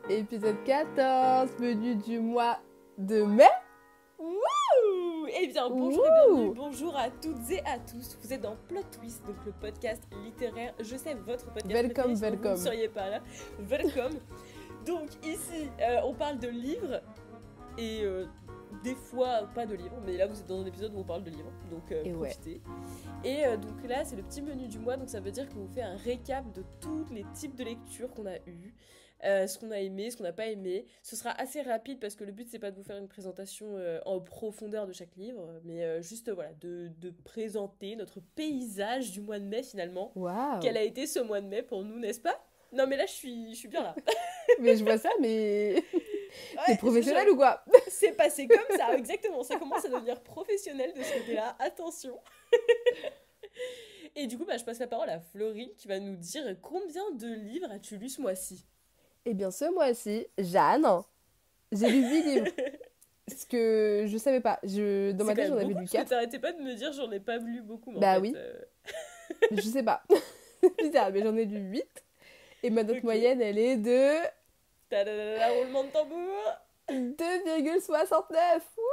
Épisode 14, menu du mois de mai. Wouh! Eh bien, bonjour et bienvenue, bonjour à toutes et à tous. Vous êtes dans Plot Twist, donc le podcast littéraire. Je sais, votre podcast Welcome, préféré, sinon welcome. vous ne seriez pas là. Welcome. Donc ici, on parle de livres et des fois pas de livres, mais là vous êtes dans un épisode où on parle de livres, donc profitez. Et donc là, c'est le petit menu du mois, donc ça veut dire qu'on vous fait un récap de tous les types de lectures qu'on a eues. Ce qu'on a aimé, ce qu'on n'a pas aimé. Ce sera assez rapide parce que le but c'est pas de vous faire une présentation en profondeur de chaque livre, mais juste voilà, de présenter notre paysage du mois de mai finalement. Waouh. Quel a été ce mois de mai pour nous, n'est-ce pas? Non mais là je suis bien là. Mais je vois ça, mais t'es Ouais, professionnel ou quoi? c'est passé comme ça, exactement. Ça commence à devenir professionnel de ce côté-là. Attention. Et du coup, je passe la parole à Florie qui va nous dire combien de livres as-tu lu ce mois-ci? Eh bien, ce mois-ci, Jeanne, j'ai lu 8 livres. Ce que je savais pas. Dans ma C'est tête, quand j'en même avais beaucoup lu parce que 4. t'arrêtais pas de me dire j'en ai pas lu beaucoup, mais Bah en fait, oui. Je sais pas. Bizarre, mais j'en ai lu 8. Et ma note Ok. moyenne, elle est de Tadadada, roulement de tambour. 2,69. Wouh.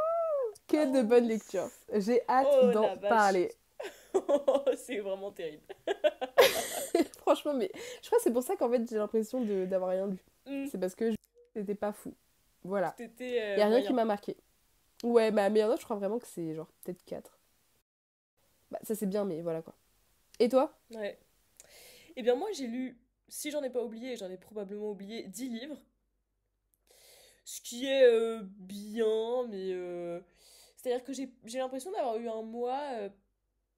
Que de bonnes lectures. J'ai hâte Oh d'en la vache. parler. C'est vraiment terrible. Franchement, mais je crois que c'est pour ça qu'en fait, j'ai l'impression d'avoir rien lu. Hmm, C'est parce que c'était pas fou. Voilà. T'étais Y a rien qui moyen. m'a marqué. Ouais, ma meilleure note, je crois vraiment que c'est genre peut-être 4. Bah, ça c'est bien, mais voilà quoi. Et toi? Ouais. Eh bien moi j'ai lu, si j'en ai pas oublié, j'en ai probablement oublié 10 livres. Ce qui est bien, mais c'est-à-dire que j'ai l'impression d'avoir eu un mois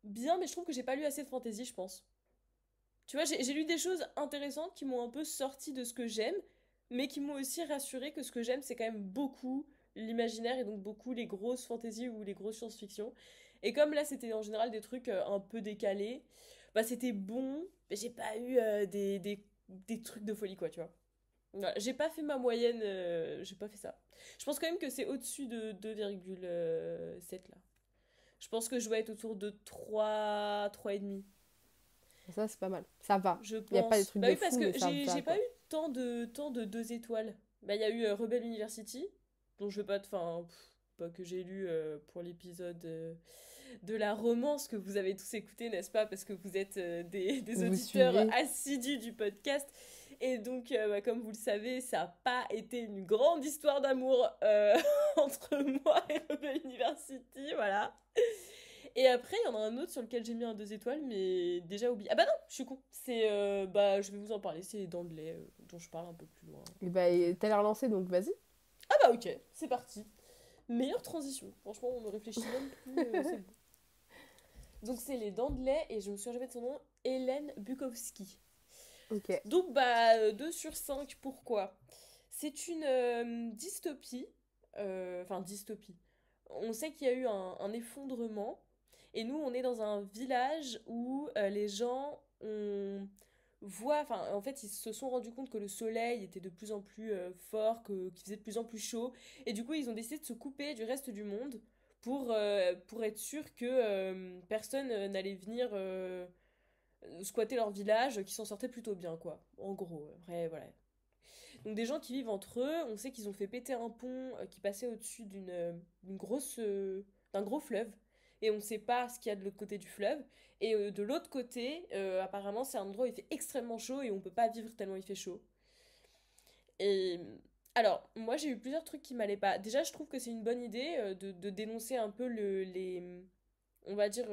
bien, mais je trouve que j'ai pas lu assez de fantasy, je pense. Tu vois, j'ai lu des choses intéressantes qui m'ont un peu sorti de ce que j'aime, mais qui m'ont aussi rassuré que ce que j'aime, c'est quand même beaucoup l'imaginaire et donc beaucoup les grosses fantasy ou les grosses science-fiction. Et comme là, c'était en général des trucs un peu décalés, bah c'était bon, mais j'ai pas eu des trucs de folie, quoi, tu vois. Voilà, j'ai pas fait ma moyenne, j'ai pas fait ça. Je pense quand même que c'est au-dessus de 2,7 là. Je pense que je dois être autour de 3,5. Ça c'est pas mal. Ça va. Je Y a pas des pense. trucs Bah de oui, parce fou, mais que ça va j'ai pas quoi. eu tant de 2 étoiles. Bah il y a eu Rebel University, dont je veux pas... Enfin, pas que j'ai lu pour l'épisode de la romance que vous avez tous écouté, n'est-ce pas? Parce que vous êtes des Vous auditeurs suivez. assidus du podcast. Et donc, comme vous le savez, ça n'a pas été une grande histoire d'amour entre moi et Rebel University, voilà. Et après, il y en a un autre sur lequel j'ai mis un 2 étoiles, mais déjà oublié. Ah bah non, je suis con. C'est, je vais vous en parler, c'est Dandelais, dont je parle un peu plus loin. Et bah, t'as l'air lancé donc vas-y. Ah bah ok, c'est parti. Meilleure transition. Franchement, on ne réfléchit même plus, c'est bon. Donc c'est les Dandelais, et je me souviens jamais de son nom, Hélène Bukowski. Ok. Donc 2 sur 5, pourquoi? C'est une dystopie. Enfin, dystopie. On sait qu'il y a eu un effondrement. Et nous, on est dans un village où les gens voient... Enfin, en fait, ils se sont rendus compte que le soleil était de plus en plus fort, qu'il faisait de plus en plus chaud. Et du coup, ils ont décidé de se couper du reste du monde pour être sûr que personne n'allait venir squatter leur village, qui s'en sortait plutôt bien, quoi. En gros, après, voilà. Donc des gens qui vivent entre eux, on sait qu'ils ont fait péter un pont qui passait au-dessus d'une grosse, d'un gros fleuve. Et on ne sait pas ce qu'il y a de l'autre côté du fleuve. Et de l'autre côté, apparemment, c'est un endroit où il fait extrêmement chaud et on peut pas vivre tellement il fait chaud. Et alors, moi j'ai eu plusieurs trucs qui m'allaient pas. Déjà, je trouve que c'est une bonne idée de dénoncer un peu on va dire,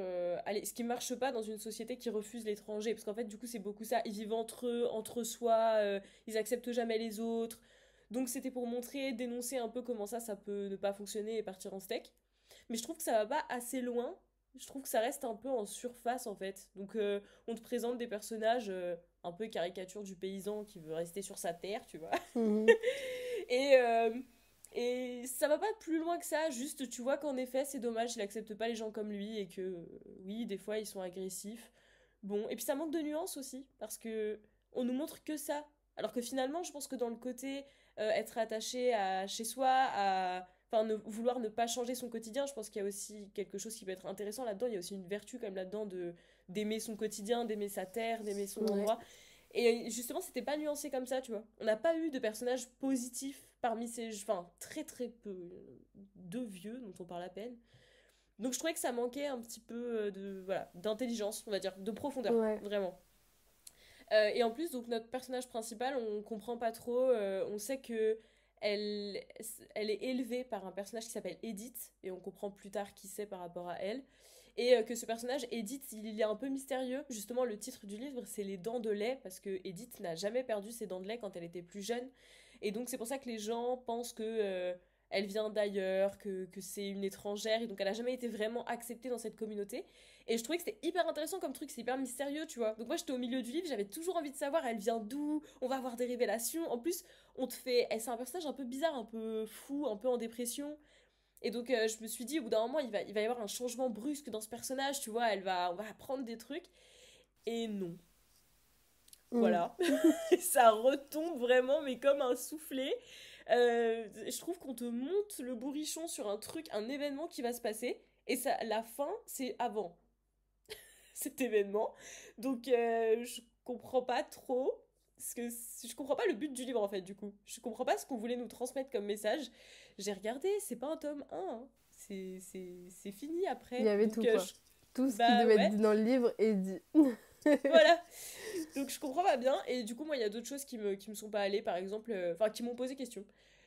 allez, ce qui marche pas dans une société qui refuse l'étranger. Parce qu'en fait, du coup, c'est beaucoup ça. Ils vivent entre eux, entre soi, ils acceptent jamais les autres. Donc, c'était pour montrer, dénoncer un peu comment ça peut ne pas fonctionner et partir en steak. Mais je trouve que ça va pas assez loin. Je trouve que ça reste un peu en surface, en fait. Donc, on te présente des personnages un peu caricature du paysan qui veut rester sur sa terre, tu vois. Mhm. Et, euh, et ça va pas plus loin que ça, juste tu vois qu'en effet c'est dommage, il accepte pas les gens comme lui et que oui, des fois ils sont agressifs. Bon, et puis ça manque de nuances aussi, parce que on nous montre que ça. Alors que finalement, je pense que dans le côté être attaché à chez soi, enfin vouloir ne pas changer son quotidien, je pense qu'il y a aussi quelque chose qui peut être intéressant là-dedans. Il y a aussi une vertu quand même là-dedans d'aimer son quotidien, d'aimer sa terre, d'aimer son Ouais. endroit. Et justement, c'était pas nuancé comme ça, tu vois. On n'a pas eu de personnages positifs parmi ces... Enfin, très très peu. Deux vieux dont on parle à peine. Donc je trouvais que ça manquait un petit peu de... Voilà, d'intelligence, on va dire, de profondeur, Ouais. vraiment. Et en plus, donc notre personnage principal, on comprend pas trop. On sait que elle, elle est élevée par un personnage qui s'appelle Edith, et on comprend plus tard qui c'est par rapport à elle. Et que ce personnage, Edith, il est un peu mystérieux. Justement, le titre du livre, c'est Les Dents de lait, parce que Edith n'a jamais perdu ses dents de lait quand elle était plus jeune. Et donc, c'est pour ça que les gens pensent que elle vient d'ailleurs, que c'est une étrangère, et donc elle a jamais été vraiment acceptée dans cette communauté. Et je trouvais que c'était hyper intéressant comme truc, c'est hyper mystérieux, tu vois. Donc moi j'étais au milieu du livre, j'avais toujours envie de savoir elle vient d'où, on va avoir des révélations. En plus, on te fait. C'est un personnage un peu bizarre, un peu fou, un peu en dépression. Et donc je me suis dit, au bout d'un moment, il va y avoir un changement brusque dans ce personnage, tu vois, on va apprendre des trucs. Et non. Mm. Voilà. Ça retombe vraiment, mais comme un soufflet. Je trouve qu'on te monte le bourrichon sur un truc, un événement qui va se passer. Et ça, la fin, c'est avant cet événement. Donc je comprends pas trop ce que je comprends pas le but du livre en fait du coup. Je comprends pas ce qu'on voulait nous transmettre comme message. J'ai regardé, c'est pas un tome 1, hein. C'est fini Il y après. avait Donc tout, quoi. Tout ce qui bah devait être ouais, dit dans le livre est dit. voilà. Donc je comprends pas bien et du coup moi il y a d'autres choses qui me sont pas allées par exemple enfin qui m'ont posé question.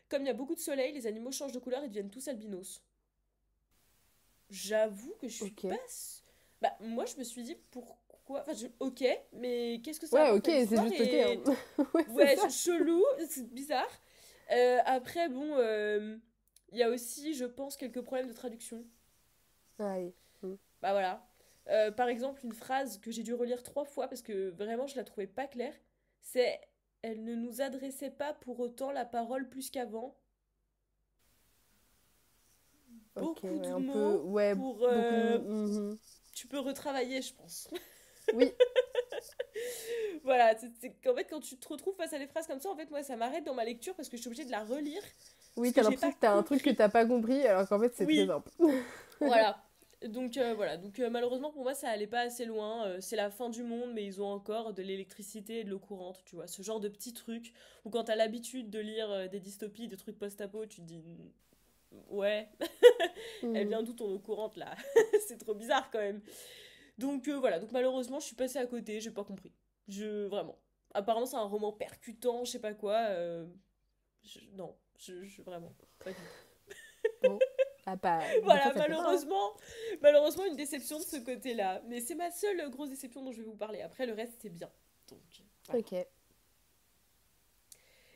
Comme il y a beaucoup de soleil, les animaux changent de couleur et deviennent tous albinos. J'avoue que je suis Ok. pas. Bah, moi, je me suis dit pourquoi. Enfin, ok, mais qu'est-ce que ça Ouais, ok, apporte à c'est l'histoire juste ok, hein. et. Ouais, c'est Ouais, ça. chelou, c'est bizarre. Après, bon, il y a aussi, je pense, quelques problèmes de traduction. Aïe. Mm. Bah voilà. Par exemple, une phrase que j'ai dû relire 3 fois parce que vraiment je la trouvais pas claire, c'est elle ne nous adressait pas pour autant la parole plus qu'avant. Ok, Beaucoup ouais, de un peu. mots Ouais, pour. beaucoup de. Mhm. Tu peux retravailler, je pense. Oui, Voilà, c'est qu'en fait, quand tu te retrouves face à des phrases comme ça, en fait, moi, ça m'arrête dans ma lecture parce que je suis obligée de la relire oui, parce que t'as j'ai l'impression pas que t'as un truc que compris. t'as pas compris, alors qu'en fait, c'est très Oui, simple. voilà. Donc voilà, donc malheureusement pour moi ça allait pas assez loin. C'est la fin du monde, mais ils ont encore de l'électricité et de l'eau courante, tu vois. Ce genre de petits trucs où quand t'as l'habitude de lire des dystopies, des trucs post-apo, tu te dis ouais, elle Mm. vient d'où ton eau courante là? C'est trop bizarre quand même. Donc voilà, donc malheureusement je suis passée à côté, j'ai pas compris. Vraiment. Apparemment c'est un roman percutant, je sais pas quoi. Non, vraiment, pas du tout. Bon, ah, pas. Des fois, Voilà, ça fait ça, hein. malheureusement une déception de ce côté-là. Mais c'est ma seule grosse déception dont je vais vous parler. Après le reste c'est bien. Donc voilà. Ok.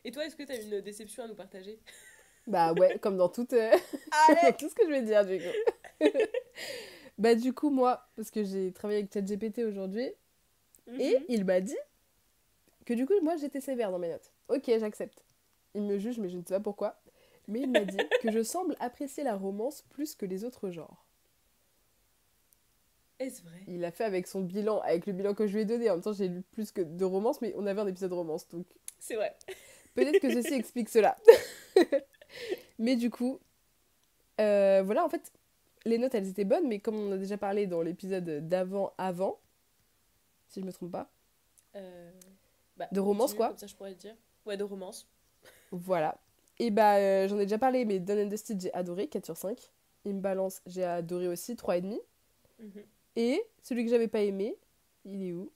Et toi, est-ce que t'as une déception à nous partager? Bah ouais, comme dans tout, comme dans Allez. tout ce que je vais dire, du coup. Bah du coup, moi, parce que j'ai travaillé avec ChatGPT aujourd'hui, et Mhm. il m'a dit que du coup, moi, j'étais sévère dans mes notes. Ok, j'accepte. Il me juge, mais je ne sais pas pourquoi. Mais il m'a dit que je semble apprécier la romance plus que les autres genres. Est-ce vrai? Il a fait avec son bilan, avec le bilan que je lui ai donné. En même temps, j'ai lu plus que de romance, mais on avait un épisode romance, donc C'est vrai. peut-être que ceci explique cela. Mais du coup, voilà, en fait, les notes, elles étaient bonnes, mais comme on a déjà parlé dans l'épisode d'avant, si je me trompe pas, Euh, Bah de romance, continue, quoi. comme ça je pourrais te dire. Ouais, de romance. Voilà. Et bah, j'en ai déjà parlé, mais Done and Dusted, j'ai adoré, 4 sur 5. Imbalance, j'ai adoré aussi, 3,5. Mhm. Et celui que j'avais pas aimé, il est où?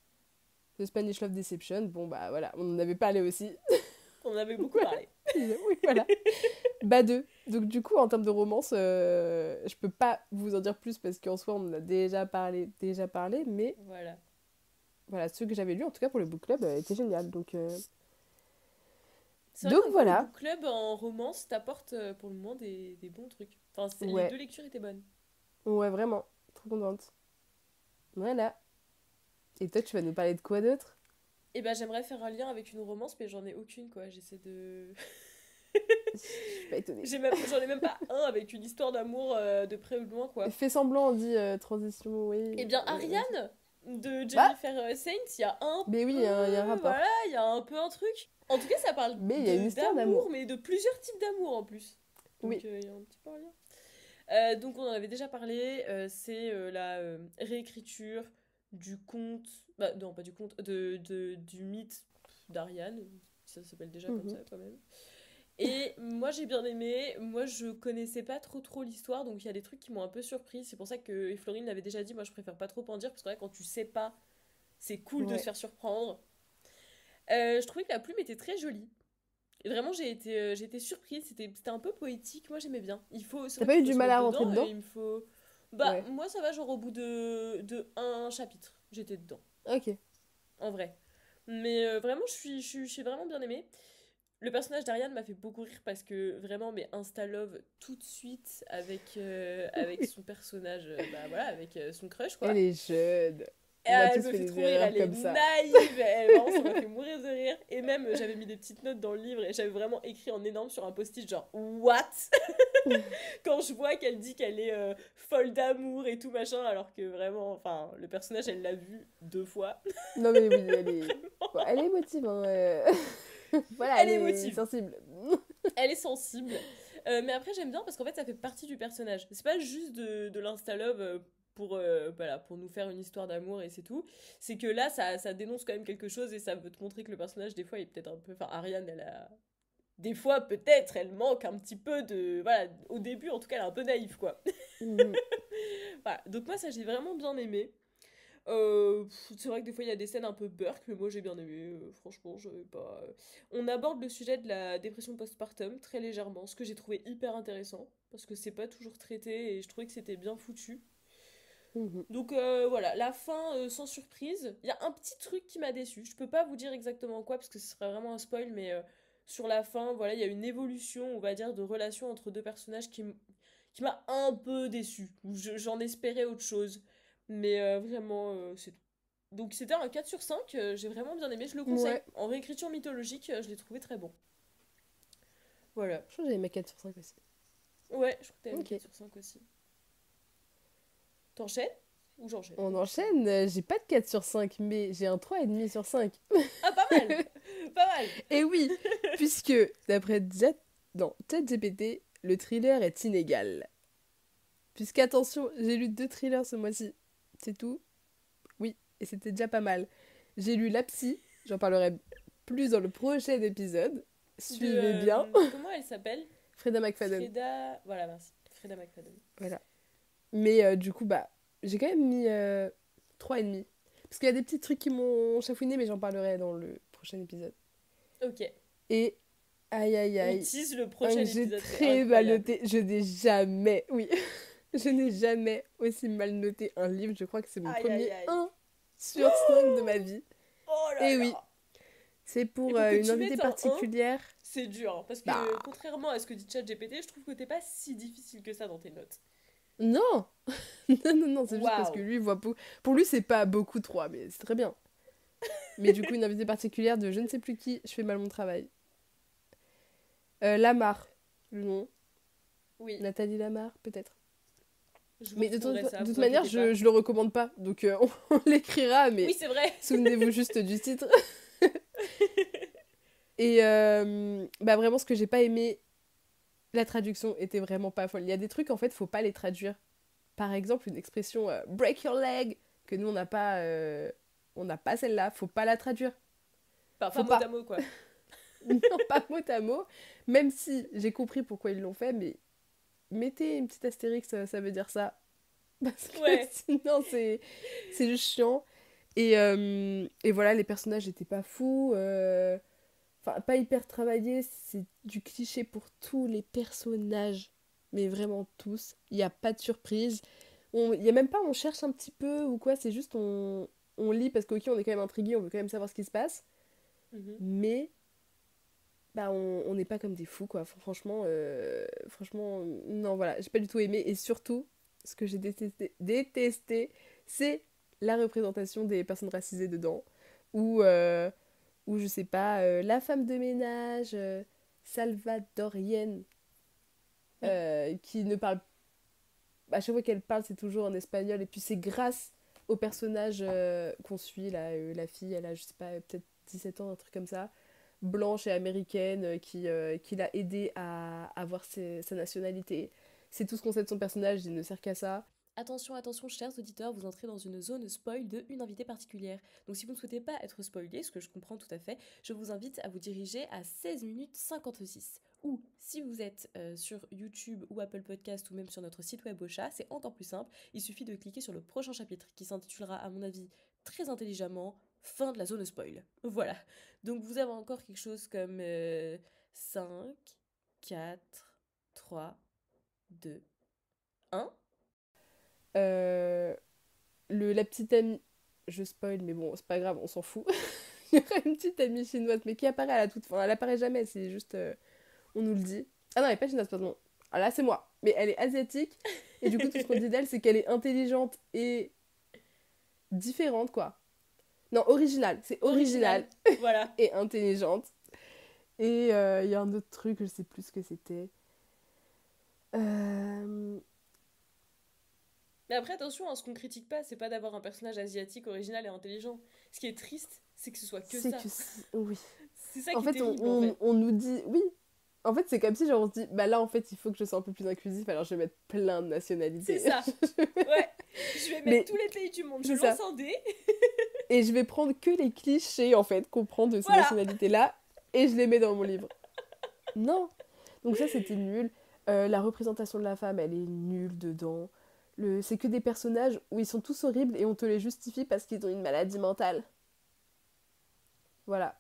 The Spanish Love Deception. Bon, bah voilà, on en avait parlé aussi. On en avait beaucoup Voilà. parlé. Oui, voilà. Bah 2. Donc du coup, en termes de romance, je peux pas vous en dire plus parce qu'en soi, on en a déjà parlé, mais Voilà. voilà, ceux que j'avais lus, en tout cas pour le book club, étaient génial. C'est vrai Donc comme quoi les voilà. book clubs en romance t'apportent pour le moment des bons trucs. Enfin, les Ouais, deux lectures étaient bonnes. ouais, vraiment. Trop contente. Voilà. Et toi, tu vas nous parler de quoi d'autre? Et ben j'aimerais faire un lien avec une romance, mais j'en ai aucune quoi. J'essaie de. Je suis pas étonnée. J'en ai même pas un avec une histoire d'amour de près ou de loin quoi. Fais semblant, on dit transition, oui. Eh bien, Vas-y. Ariane de Bah, Jennifer Saints, il y a un mais oui, il y a un peu. Voilà, rapport. il y a un peu un truc. En tout cas, ça parle Mais il y a une de histoire d'amour, d'amour. mais de plusieurs types d'amour en plus. Donc, Oui. il y a un petit peu un lien. Donc, on en avait déjà parlé. C'est la réécriture du conte, bah non pas du conte, du mythe d'Ariane, ça s'appelle déjà comme Mhm. ça quand même. Et moi j'ai bien aimé, moi je connaissais pas trop l'histoire, donc il y a des trucs qui m'ont un peu surpris, c'est pour ça que et Florine l'avait déjà dit, moi je préfère pas trop en dire, parce que là quand tu sais pas, c'est cool de se Ouais. faire surprendre. Je trouvais que la plume était très jolie. Et vraiment, j'ai été surprise. C'était un peu poétique. Moi, j'aimais bien. C'est T'as vrai pas qu'il eu faut du se mal mettre à rentrer dedans et dedans? il me faut. Bah, Ouais. moi, ça va, genre au bout de un chapitre, j'étais dedans. Ok. En vrai. Mais vraiment, je suis vraiment bien aimée. Le personnage d'Ariane m'a fait beaucoup rire parce que vraiment, mais insta-love tout de suite avec son personnage, bah voilà, avec son crush, Elle quoi. est jeune. Et On a elle tous me fait fait des trop rire, erreurs elle est comme ça. naïve, vraiment ça m'a fait mourir de rire. Et même j'avais mis des petites notes dans le livre et j'avais vraiment écrit en énorme sur un post-it genre What? Quand je vois qu'elle dit qu'elle est folle d'amour et tout machin, alors que vraiment, enfin, le personnage elle l'a vu 2 fois. Non mais oui, elle est... Bon, elle est émotive, hein. Voilà, Elle elle est est émotive, sensible. elle est sensible. Mais après j'aime bien parce qu'en fait ça fait partie du personnage. C'est pas juste de l'insta-love voilà, pour nous faire une histoire d'amour et c'est tout. C'est que là ça dénonce quand même quelque chose et ça veut te montrer que le personnage des fois il est peut-être un peu... Enfin Ariane elle a des fois, peut-être, elle manque un petit peu de... Voilà, au début, en tout cas, elle est un peu naïve, quoi. Mhm. Voilà, donc moi, ça, j'ai vraiment bien aimé. C'est vrai que des fois, il y a des scènes un peu burk, mais moi, j'ai bien aimé. Franchement, je vais pas... On aborde le sujet de la dépression postpartum très légèrement, ce que j'ai trouvé hyper intéressant, parce que c'est pas toujours traité, et je trouvais que c'était bien foutu. Mhm. Donc voilà, la fin sans surprise. Il y a un petit truc qui m'a déçu. Je peux pas vous dire exactement quoi parce que ce serait vraiment un spoil, mais sur la fin, voilà, il y a une évolution, on va dire, de relation entre deux personnages qui m'a un peu déçu. J'en espérais autre chose, mais vraiment, c'est tout. Donc c'était un 4 sur 5, j'ai vraiment bien aimé, je le conseille. Ouais. En réécriture mythologique, je l'ai trouvé très bon. Voilà. Je crois que j'avais ma 4 sur 5 aussi. Ouais, je crois que t'avais mis Ok. 4 sur 5 aussi. T'enchaînes? Ou j'enchaîne? On Je sais enchaîne. J'ai pas de 4 sur 5, mais j'ai un 3,5 sur 5. Ah, pas mal! Pas mal! Et oui, puisque d'après non, ChatGPT, le thriller est inégal. Puisqu'attention, j'ai lu 2 thrillers ce mois-ci. C'est tout. Oui, et c'était déjà pas mal. J'ai lu La Psy, j'en parlerai plus dans le prochain épisode. Suivez bien. Comment elle s'appelle? Freda McFadden. Freda. Voilà, merci. Freda McFadden. Voilà. Mais du coup, bah, j'ai quand même mis 3,5. Parce qu'il y a des petits trucs qui m'ont chafouiné, mais j'en parlerai dans le prochain épisode. Ok. Et aïe aïe On aïe, tease le un prochain que j'ai épisode, c'est très mal incroyable. noté. Je n'ai jamais, oui, je n'ai jamais aussi mal noté un livre. Je crois que c'est mon Aïe aïe premier aïe. 1 sur 5 de ma vie. Oh là Et oui, là. c'est Et pour pour que une tu invitée mettes un 1, particulière. c'est dur, hein, parce Bah, que contrairement à ce que dit ChatGPT, je trouve que t'es pas si difficile que ça dans tes notes. non, non, non, non, c'est juste parce que Waouh. lui, il voit pour lui, c'est pas beaucoup 3, mais c'est très bien. Mais du coup, une invitée particulière de je ne sais plus qui, je fais mal mon travail. Lamar, le nom. Oui, Nathalie Lamar, peut-être. je vous Mais de retrouverai ça, toute vous manière, inquiétez pas. je le recommande pas. Donc on l'écrira, Oui, mais c'est vrai. souvenez-vous juste du titre. Et bah vraiment, ce que j'ai pas aimé, la traduction était vraiment pas folle. Il y a des trucs, en fait, faut pas les traduire. Par exemple, une expression break your leg, que nous, on n'a pas celle-là, faut pas la traduire. Pas Faut mot à pas. mot, quoi. Non, pas mot à mot. Même si j'ai compris pourquoi ils l'ont fait, mais mettez une petite astérix, ça veut dire ça. Parce que Ouais. sinon, c'est juste chiant. Et voilà, les personnages étaient pas fous. Enfin, pas hyper travaillés. C'est du cliché pour tous les personnages. Mais vraiment tous. Il n'y a pas de surprise. Il y a même pas on cherche un petit peu ou quoi. C'est juste on lit parce qu'ok, on est quand même intrigué. On veut quand même savoir ce qui se passe. Mhm. Mais bah, on n'est pas comme des fous, quoi. Franchement, non, voilà. J'ai pas du tout aimé. Et surtout, ce que j'ai détesté, c'est la représentation des personnes racisées dedans. Ou, ou je sais pas, la femme de ménage salvadorienne qui ne parle... À chaque fois qu'elle parle, c'est toujours en espagnol. Et puis c'est grâce au personnage qu'on suit, là, la fille, elle a, je sais pas, peut-être 17 ans, un truc comme ça, blanche et américaine, qui l'a aidé à avoir sa nationalité. C'est tout ce qu'on sait de son personnage, il ne sert qu'à ça. Attention, attention, chers auditeurs, vous entrez dans une zone spoil de une invitée particulière. Donc si vous ne souhaitez pas être spoilé, ce que je comprends tout à fait, je vous invite à vous diriger à 16 minutes 56. Ou si vous êtes sur YouTube ou Apple Podcast ou même sur notre site web Ocha, c'est encore plus simple, il suffit de cliquer sur le prochain chapitre qui s'intitulera à mon avis très intelligemment Fin de la zone spoil. Voilà. Donc vous avez encore quelque chose comme 5, 4, 3, 2, 1. Euh, la petite amie... Je spoil, mais bon, c'est pas grave, on s'en fout. Il y aura une petite amie chinoise, mais qui apparaît à la toute fin. Elle apparaît jamais, c'est juste... on nous le dit. Ah non, elle est pas chinoise, pardon. Ah là, c'est moi. Mais elle est asiatique. Et du coup, tout ce qu'on dit d'elle, c'est qu'elle est intelligente et différente, quoi. Non, originale. C'est originale Voilà. et intelligente. Et il y a un autre truc, je sais plus ce que c'était. Euh... Mais après, attention, hein, ce qu'on critique pas, c'est pas d'avoir un personnage asiatique original et intelligent. Ce qui est triste, c'est que ce soit que C'est ça. que... Oui. C'est ça En qui est fait, terrible, en fait. on nous dit... Oui. En fait, c'est comme si genre, on se dit, bah là, en fait, il faut que je sois un peu plus inclusif, alors je vais mettre plein de C'est nationalités. ça. Ouais. Je vais mettre Mais tous les pays du monde. Je c'est lance ça. un dé. Et je vais prendre que les clichés, en fait, qu'on prend de ces Voilà. nationalités-là, et je les mets dans mon livre. Non. Donc ça, c'était nul. La représentation de la femme, elle est nulle dedans. C'est que des personnages où ils sont tous horribles et on te les justifie parce qu'ils ont une maladie mentale. Voilà.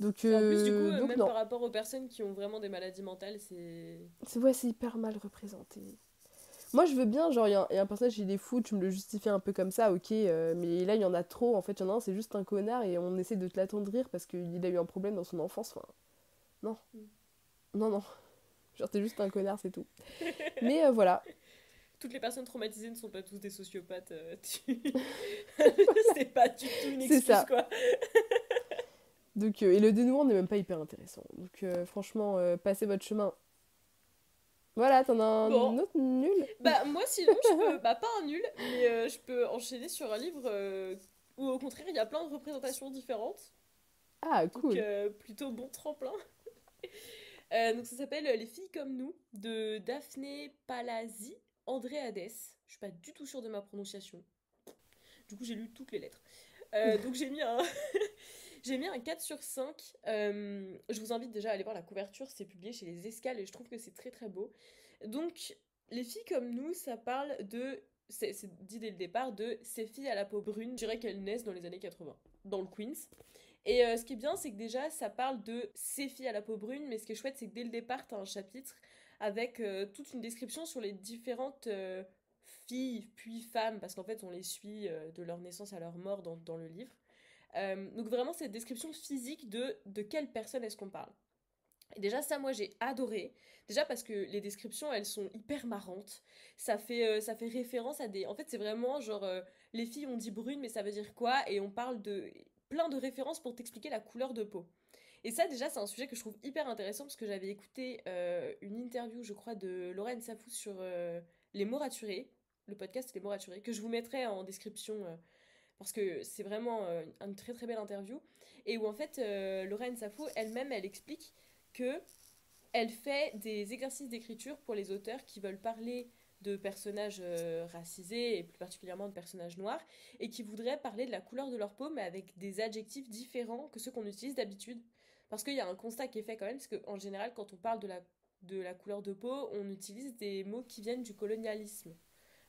Et en plus, du coup, Donc même non. par rapport aux personnes qui ont vraiment des maladies mentales, c'est... Ouais, c'est hyper mal représenté. Moi, je veux bien, genre, y a un personnage, il est fou, tu me le justifies un peu comme ça, ok, mais là, il y en a trop. En fait, il y en a un, c'est juste un connard et on essaie de te l'attendrir parce qu'il a eu un problème dans son enfance. Enfin, non. Non, non. Genre, t'es juste un connard, c'est tout. Mais voilà. Toutes les personnes traumatisées ne sont pas tous des sociopathes. C'est pas du tout une C'est excuse, ça. quoi. Donc, et le dénouement n'est même pas hyper intéressant. Donc, franchement, passez votre chemin. Voilà, t'en as Bon. un autre nul. Bah, moi, sinon, je peux... Bah, pas un nul, mais je peux enchaîner sur un livre où, au contraire, il y a plein de représentations différentes. Ah, Donc, cool. plutôt bon tremplin. Donc ça s'appelle Les filles comme nous de Daphné Palazzi Andréades. Je suis pas du tout sûre de ma prononciation. Du coup j'ai lu toutes les lettres. Donc j'ai mis un j'ai mis un 4 sur 5. Je vous invite déjà à aller voir la couverture, c'est publié chez Les Escales et je trouve que c'est très très beau. Donc Les filles comme nous, ça parle de c'est dit dès le départ de ces filles à la peau brune, je dirais qu'elles naissent dans les années 80 dans le Queens. Et ce qui est bien, c'est que déjà, ça parle de ces filles à la peau brune, mais ce qui est chouette, c'est que dès le départ, t'as un chapitre avec toute une description sur les différentes filles, puis femmes, parce qu'en fait, on les suit de leur naissance à leur mort dans le livre. Donc vraiment, cette description physique de quelle personne est-ce qu'on parle. Et déjà, ça, moi, j'ai adoré. Déjà parce que les descriptions, elles sont hyper marrantes. Ça fait référence à des... En fait, c'est vraiment genre... les filles, on dit brune, mais ça veut dire quoi? Et on parle de plein de références pour t'expliquer la couleur de peau. Et ça, déjà, c'est un sujet que je trouve hyper intéressant parce que j'avais écouté une interview, je crois, de Lorraine Safou sur Les mots raturés, le podcast Les mots raturés, que je vous mettrai en description parce que c'est vraiment une très très belle interview. Et où en fait, Lorraine Safou elle-même, elle explique que elle fait des exercices d'écriture pour les auteurs qui veulent parler de personnages racisés et plus particulièrement de personnages noirs et qui voudraient parler de la couleur de leur peau mais avec des adjectifs différents que ceux qu'on utilise d'habitude. Parce qu'il y a un constat qui est fait quand même, parce qu'en général quand on parle de la couleur de peau, on utilise des mots qui viennent du colonialisme.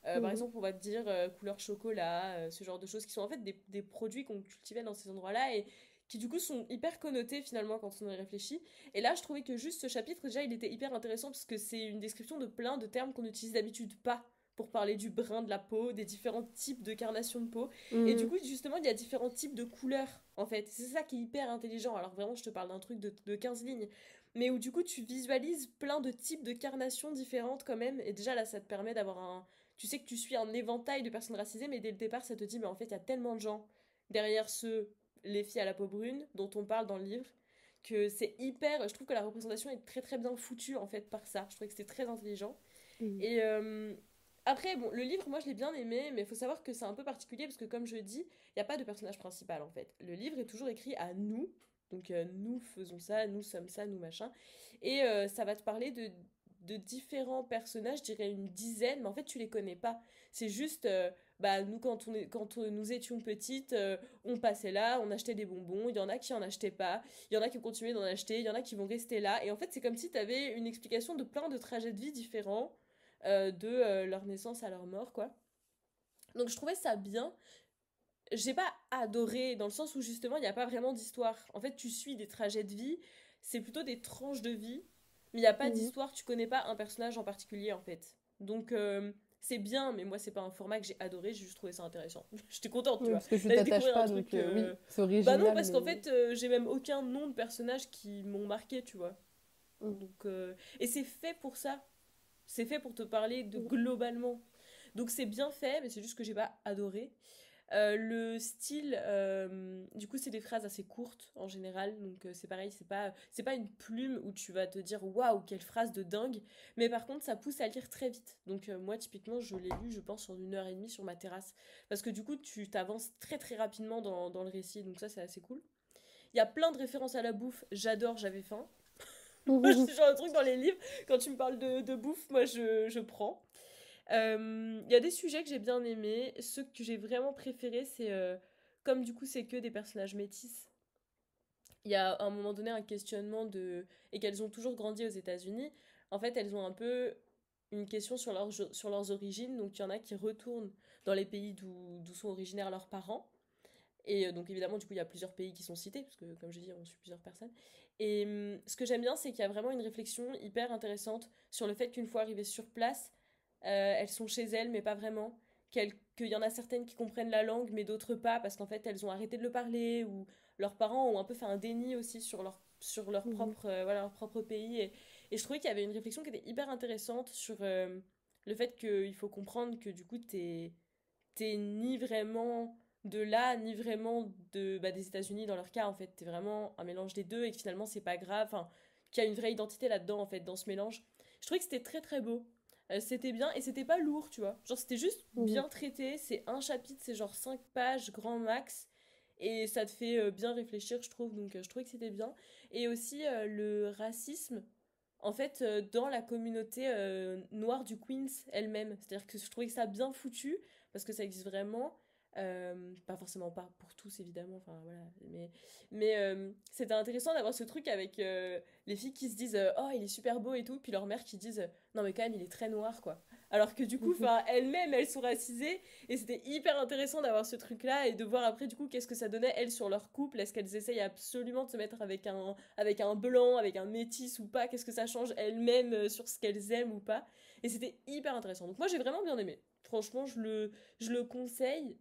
Par Mhm. exemple, on va te dire couleur chocolat, ce genre de choses qui sont en fait des produits qu'on cultivait dans ces endroits-là et qui du coup sont hyper connotés finalement quand on y réfléchit. Et là, je trouvais que juste ce chapitre, déjà, il était hyper intéressant parce que c'est une description de plein de termes qu'on utilise d'habitude pas pour parler du brun de la peau, des différents types de carnation de peau. Et du Mhm. coup, justement, il y a différents types de couleurs, en fait. C'est ça qui est hyper intelligent. Alors vraiment, je te parle d'un truc de 15 lignes. Mais où du coup, tu visualises plein de types de carnations différentes quand même. Et déjà, là, ça te permet d'avoir un, tu sais que tu suis un éventail de personnes racisées, mais dès le départ, ça te dit, mais en fait, il y a tellement de gens derrière les filles à la peau brune, dont on parle dans le livre, que c'est hyper... Je trouve que la représentation est très très bien foutue, en fait, par ça. Je trouve que c'est très intelligent. Mhm. Et après, bon, le livre, moi, je l'ai bien aimé, mais il faut savoir que c'est un peu particulier, parce que comme je dis, il n'y a pas de personnage principal, en fait. Le livre est toujours écrit à nous, donc nous faisons ça, nous sommes ça, nous machin. Et ça va te parler de différents personnages, je dirais une dizaine, mais en fait tu les connais pas. C'est juste, nous quand nous étions petites, on passait là, on achetait des bonbons, il y en a qui en achetaient pas, il y en a qui ont continué d'en acheter, il y en a qui vont rester là, et en fait c'est comme si tu avais une explication de plein de trajets de vie différents, de leur naissance à leur mort, quoi. Donc je trouvais ça bien. J'ai pas adoré dans le sens où justement il n'y a pas vraiment d'histoire. En fait, tu suis des trajets de vie, c'est plutôt des tranches de vie, mais il n'y a pas Mhm. d'histoire, tu connais pas un personnage en particulier en fait. Donc c'est bien, mais moi c'est pas un format que j'ai adoré, j'ai juste trouvé ça intéressant. J'étais contente, tu Oui, vois, parce que tu d'aller t'attaches découvrir un pas, donc truc. oui, c'est Bah non, original, parce qu'en mais... fait j'ai même aucun nom de personnage qui m'ont marqué, tu vois. Mhm. Donc et c'est fait pour ça, c'est fait pour te parler de globalement. Donc c'est bien fait, mais c'est juste que j'ai pas adoré. Le style, du coup, c'est des phrases assez courtes en général, donc c'est pareil, c'est pas une plume où tu vas te dire waouh, quelle phrase de dingue, mais par contre, ça pousse à lire très vite. Donc, moi, typiquement, je l'ai lu, je pense, en 1 heure et demie sur ma terrasse, parce que du coup, tu t'avances très très rapidement dans le récit, donc ça, c'est assez cool. Il y a plein de références à la bouffe, j'adore, j'avais faim. Moi, c'est genre un truc dans les livres, quand tu me parles de bouffe, moi, je prends. Il y a des sujets que j'ai bien aimés. Ceux que j'ai vraiment préférés, c'est comme du coup c'est que des personnages métis. Il y a à un moment donné un questionnement de et qu'elles ont toujours grandi aux États-Unis. En fait, elles ont un peu une question sur leurs origines. Donc il y en a qui retournent dans les pays d'où sont originaires leurs parents. Et donc évidemment, du coup, il y a plusieurs pays qui sont cités, parce que comme je dis, on suit plusieurs personnes. Et ce que j'aime bien, c'est qu'il y a vraiment une réflexion hyper intéressante sur le fait qu'une fois arrivées sur place, elles sont chez elles, mais pas vraiment. Qu'il y en a certaines qui comprennent la langue, mais d'autres pas, parce qu'en fait, elles ont arrêté de le parler, ou leurs parents ont un peu fait un déni aussi sur leur Mhm. propre, voilà, leur propre pays. Et je trouvais qu'il y avait une réflexion qui était hyper intéressante sur le fait qu'il faut comprendre que du coup, t'es ni vraiment de là, ni vraiment des États-Unis dans leur cas, en fait. T'es vraiment un mélange des deux et que finalement, c'est pas grave. Enfin, qu'il y a une vraie identité là-dedans, en fait, dans ce mélange. Je trouvais que c'était très très beau. C'était bien et c'était pas lourd, tu vois. Genre, c'était juste Mhm. bien traité. C'est un chapitre, c'est genre 5 pages, grand max. Et ça te fait bien réfléchir, je trouve. Donc, je trouvais que c'était bien. Et aussi, le racisme, en fait, dans la communauté noire du Queens elle-même. C'est-à-dire que je trouvais que ça bien foutu parce que ça existe vraiment. Pas forcément pas pour tous évidemment, enfin voilà, mais c'était intéressant d'avoir ce truc avec les filles qui se disent oh il est super beau et tout, puis leur mère qui disent non mais quand même il est très noir quoi. Alors que du coup, Mhm. enfin elles-mêmes elles sont racisées et c'était hyper intéressant d'avoir ce truc là et de voir après du coup qu'est-ce que ça donnait elles sur leur couple, est-ce qu'elles essayent absolument de se mettre avec un blanc, avec un métis ou pas, qu'est-ce que ça change elles-mêmes sur ce qu'elles aiment ou pas. Et c'était hyper intéressant. Donc moi j'ai vraiment bien aimé. Franchement, je le conseille